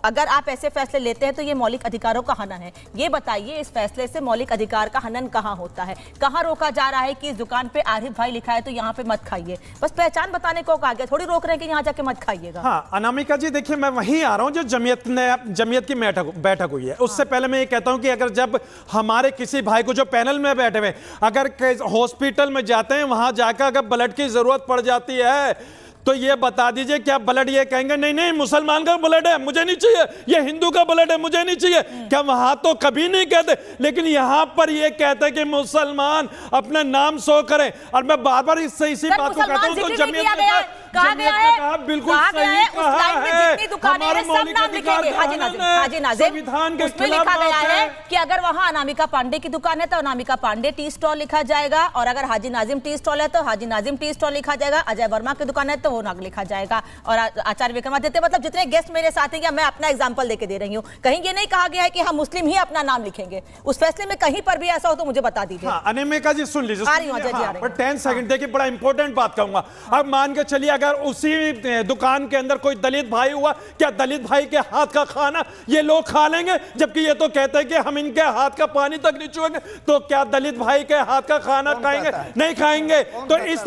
अगर आप ऐसे फैसले लेते हैं तो ये मौलिक अधिकारों का हनन है। ये बताइए इस फैसले से मौलिक अधिकार का हनन कहां होता है? कहां रोका जा रहा है कि इस दुकान पे आरिफ भाई लिखा है तो यहाँ पे मत खाइए? बस पहचान बताने को कहा गया, थोड़ी रोक रहे हैं कि यहाँ जाके मत खाइएगा। हाँ अनामिका जी देखिए, मैं वहीं आ रहा हूं जो जमीयत की बैठक हुई है। उससे पहले मैं ये कहता हूं कि अगर जब हमारे किसी भाई को जो पैनल में बैठे हुए अगर हॉस्पिटल में जाते हैं, वहां जाकर अगर ब्लड की जरूरत पड़ जाती है तो ये बता दीजिए क्या ब्लड ये कहेंगे नहीं नहीं मुसलमान का ब्लड है मुझे नहीं चाहिए, ये हिंदू का ब्लड है मुझे नहीं चाहिए? क्या वहां तो कभी नहीं कहते, लेकिन यहां पर ये कहते हैं कि मुसलमान अपना नाम शो करें। और मैं बार बार इसी बात को कहता हूं तो जमीयत ने कहा बिल्कुल सही कहा है, हमारे मौलिक अधिकार संविधान के लिखा गया है कि अगर वहां अनामिका पांडे की दुकान है तो अनामिका पांडे टी स्टॉल लिखा जाएगा, और अगर हाजी नाजिम टी स्टॉल है तो हाजी नाजिम टी स्टॉल लिखा जाएगा, अजय वर्मा की दुकान है तो वो नाग लिखा जाएगा, और आचार्य विक्रमादित्य, मतलब जितने गेस्ट मेरे साथ हैं, मैं अपना एग्जांपल देके दे रही हूं। कहीं ये नहीं कहा गया है कि हम मुस्लिम ही अपना नाम लिखेंगे। उस फैसले में कहीं पर भी ऐसा हो तो मुझे बता दीजिए। अनामिका जी सुन लीजिए, 10 सेकंड देखिए, बड़ा इंपॉर्टेंट बात कहूंगा। अब मान के चलिए अगर उसी दुकान के अंदर कोई दलित भाई हुआ, क्या दलित भाई के हाथ का खाना ये लोग खा लेंगे? जबकि ये तो कहते हैं कि हम इनके हाथ का पानी तक नहीं छुएंगे, तो क्या दलित भाई के हाथ का खाना खाएंगे? नहीं खाएंगे। तो इस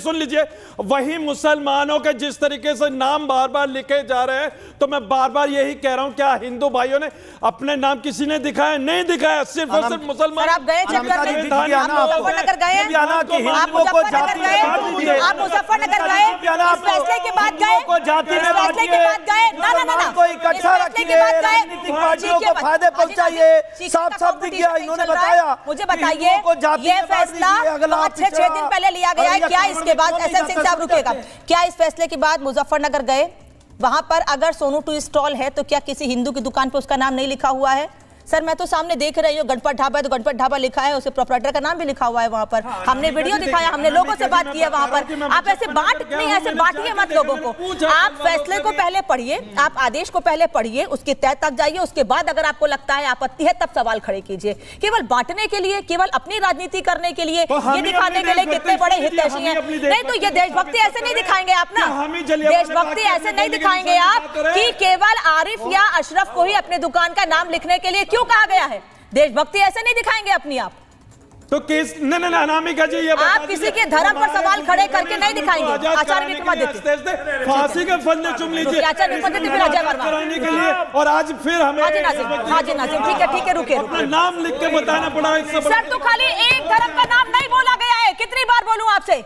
सुन लीजिए, वही मुसलमानों के जिस तरीके से नाम बार बार लिखे जा रहे हैं, तो मैं बार बार यही कह रहा हूं, क्या हिंदू भाइयों ने अपने नाम किसी ने दिखाया? नहीं दिखाया, सिर्फ और सिर्फ मुसलमान। आप गए मुजफ्फरनगर गए, आप मुजफ्फरनगर गए, इस फैसले के बाद गए, इस फैसले के बाद गए, ना को इकट्ठा रखिए, राजनीतिक पार्टियों को फायदे पहुंचाइए, साफ साफ दिया इन्होंने बताया। मुझे बताइए ये फैसला 5-6 दिन पहले लिया गया है, क्या इसके बाद एसएम सिंह साहब रुकेगा, क्या इस फैसले के बाद मुजफ्फरनगर गए, वहां पर अगर सोनू टू स्टॉल है तो क्या किसी हिंदू की दुकान पर उसका नाम नहीं लिखा हुआ है? सर मैं तो सामने देख रही हूँ, गणपत ढाबा है तो गणपत ढाबा लिखा है, उसे प्रोपराइटर का नाम भी लिखा हुआ है वहां पर। हमने वीडियो दिखाया, हमने लोगों से बात की है वहां पर। आप ऐसे ऐसे बांटिए मत लोगों को। आप फैसले को पहले पढ़िए, आप आदेश को पहले पढ़िए, उसके तय तक जाइए, उसके बाद अगर आपको लगता है आपत्ति है तब सवाल खड़े कीजिए। केवल बांटने के लिए, केवल अपनी राजनीति करने के लिए, ये दिखाने के लिए कितने बड़े हितैषी हैं, नहीं तो ये देशभक्ति ऐसे नहीं दिखाएंगे आप ना, देशभक्ति ऐसे नहीं दिखाएंगे आप कि केवल आरिफ या अशरफ को ही अपने दुकान का नाम लिखने के लिए क्यों कहा गया है। देशभक्ति ऐसे नहीं दिखाएंगे अपनी आप तो केस नहीं अनामिका जी, ये आप किसी के धर्म पर सवाल खड़े करके नहीं दिखाएंगे। आचार्य विक्रमादित्य फांसी के फंदे चुम लीजिए आचार्य विक्रमादित्य फिर अजय वर्मा कराने के लिए, और आज फिर हमें हाजी नाजिम ठीक है रुके अपना नाम लिख के बताना पड़ा। सर तो खाली एक धर्म का नाम नहीं बोला गया है, कितनी बार बोलूं आपसे,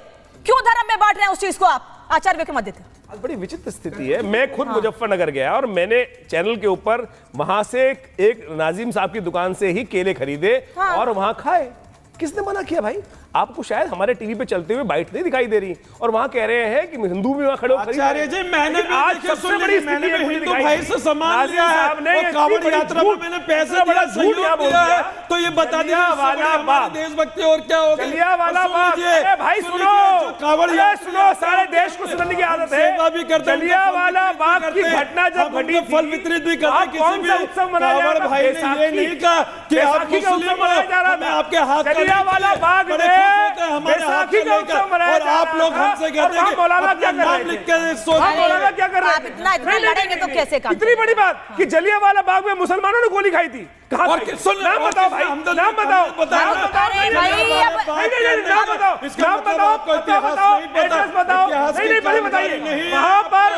क्यों धर्म में बांट रहे हैं उस चीज को आप? आचार्य विक्रमादित्य बड़ी विचित्र स्थिति है। मैं खुद मुजफ्फरनगर गया और मैंने चैनल के ऊपर वहां से एक नाजिम साहब की दुकान से ही केले खरीदे और वहां खाए। किसने मना किया भाई? आपको शायद हमारे टीवी पे चलते हुए बाइट नहीं दिखाई दे रही, और वहां कह रहे हैं कि हिंदू भी वहां खड़े हो। आचार्य जी मैंने आज सबसे बड़ी मैंने भी हिंदू भाई से सम्मान लिया है, और कांवड़ यात्रा में मैंने पैसे बड़ा सहयोग दिया है, तो ये बता दीजिए वाला बात देशभक्ति और क्या हो गया वाला बात है भाई? सुनो कांवड़ यात्रा, सुनो, सारे देश को सुनने की आदत है, सेवा भी करते हैं। जलियांवाला बाग की घटना जब घटी, फल वितरित भी करते, किसी भी कांवड़ भाई ने ये नहीं कहा कि आप मुस्लिम हो, मैं आपके हाथ जलियांवाला बाग में हमारे हाथ बैसाखी से का उत्सव मनाया और जा आप रहा लोग था, हमसे कहते हैं और मौलाना कि क्या अपना कर नाम रहे लिख थे? के मौलाना क्या कर रहे आप इतना लड़ेंगे तो कैसे काम इतनी बड़ी बात कि जलियांवाला बाग में मुसलमानों ने गोली खाई थी। कहाँ और पे? सुन नाम बताओ भाई, नाम बताओ, नाम बताओ, नाम बताओ, नाम बताओ, नाम बताओ, पता बताओ, एड्रेस बताओ, नहीं पहले बताइए वहाँ पर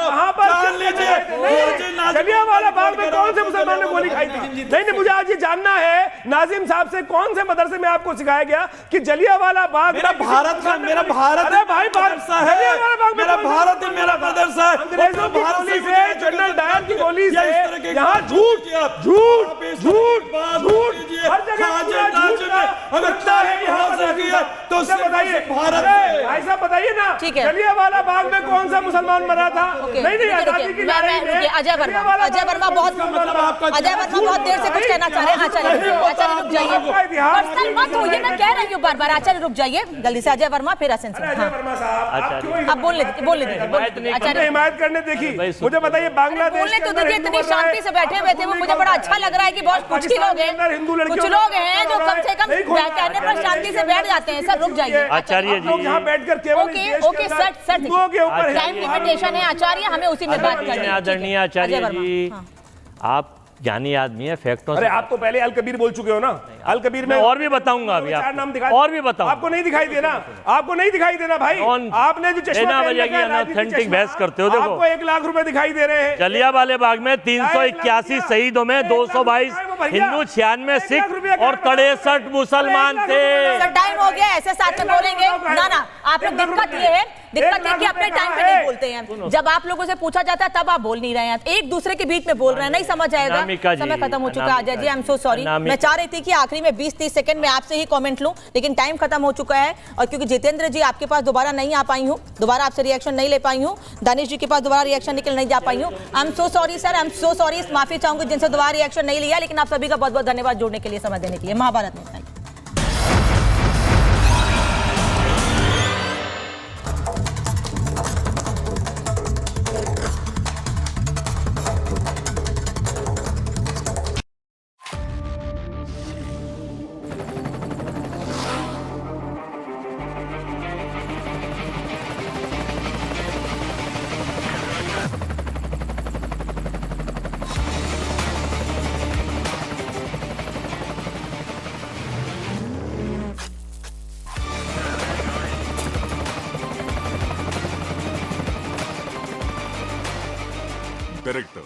जलियांवाला बाग में कौन से मुसलमान ने गोली खाई थी? नहीं, मुझे आज ये जानना है नाजिम साहब से, कौन से मदरसे में आपको सिखाया गया कि जलियांवाला बाग मेरा भारत का मेरा भारत अरे भाई मदरसा है, मेरा भारत है, मेरा मदरसा है। अंग्रेजों की गोली से, जनरल डायर की गोली से यहाँ झूठ हर जगह अगर तो बताइए भारत भाई साहब बताइए ना, जलियांवाला बाग में कौन सा मुसलमान मरा था? नहीं आजादी की लड़ाई में अजय वर्मा बहुत देर से कुछ कहना चाह रहे हैं। आचार्य रुक जाइए, पर्सनल मत होइए, मैं कह रही हूँ बार बार। आचार्य रुक जाइए जल्दी से। अजय वर्मा फिर हसन सिंह। अजय वर्मा साहब आप बोल लीजिए। आचार्य हिमायत करने देखी, मुझे बताइए बांग्लादेश बोलने तो दीजिए, इतनी शांति से बैठे हुए थे वो, मुझे बड़ा अच्छा लग रहा है कि बहुत कुछ ही लोग हैं, कुछ लोग हैं जो कम से कम कहने पर शांति से बैठ जाते हैं। सर रुक जाइए आचार्य जी, यहाँ बैठकर केवल ओके सर टाइम लिमिटेशन है आचार्य, हमें उसी में बात करनी है। आदरणीय आचार्य जी, आप ज्ञानी आदमी है, फैक्टों अरे आप तो पहले अल कबीर बोल चुके हो ना। अल कबीर में और भी बताऊंगा अभी चार नाम दिखा, और भी बताऊंगा। आपको नहीं दिखाई देना, आपको नहीं दिखाई देना भाई। आपने जो चश्मा ऑथेंटिक बहस करते हो, देखो आपको 1 लाख रुपए दिखाई दे रहे हैं। जलियांवाला बाग में 381 शहीदों में 222 हिंदू, 96 सिख और 63 मुसलमान थे। सर टाइम हो गया, ऐसे साथ में बोलेंगे ना। आप लोग दिक्कत ये है कि अपने टाइम पे नहीं बोलते हैं। जब आप लोगों से पूछा जाता है तब आप बोल नहीं रहे हैं, एक दूसरे के बीच में बोल रहे हैं, नहीं समझ आएगा। समय खत्म हो चुका है Ajay ji, I am so sorry. मैं चाह रही थी कि आखिरी में 20-30 सेकंड में आपसे ही कमेंट लूं, लेकिन टाइम खत्म हो चुका है। और क्योंकि जितेंद्र जी आपके पास दोबारा नहीं आ पाई हूं, दोबारा आपसे रिएक्शन नहीं ले पाई हूं, दानिश जी के पास दोबारा रिएक्शन निकल नहीं जा पाई हूं। I am so sorry sir, I am so sorry. माफी चाहूंगी जिनसे दोबारा रिएक्शन नहीं लिया, लेकिन आप सभी का बहुत बहुत धन्यवाद जुड़ने के लिए, समय देने के लिए। महाभारत में Director,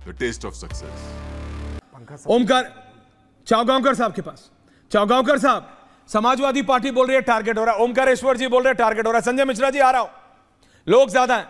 the taste of success. Omkar चावगांवकर साहब के पास, चावगांवकर साहब, समाजवादी पार्टी बोल रही है टारगेट हो रहा है, ओमकारेश्वर जी बोल रहे हैं टारगेट हो रहा है, संजय मिश्रा जी आ रहा हूं, लोग ज्यादा हैं।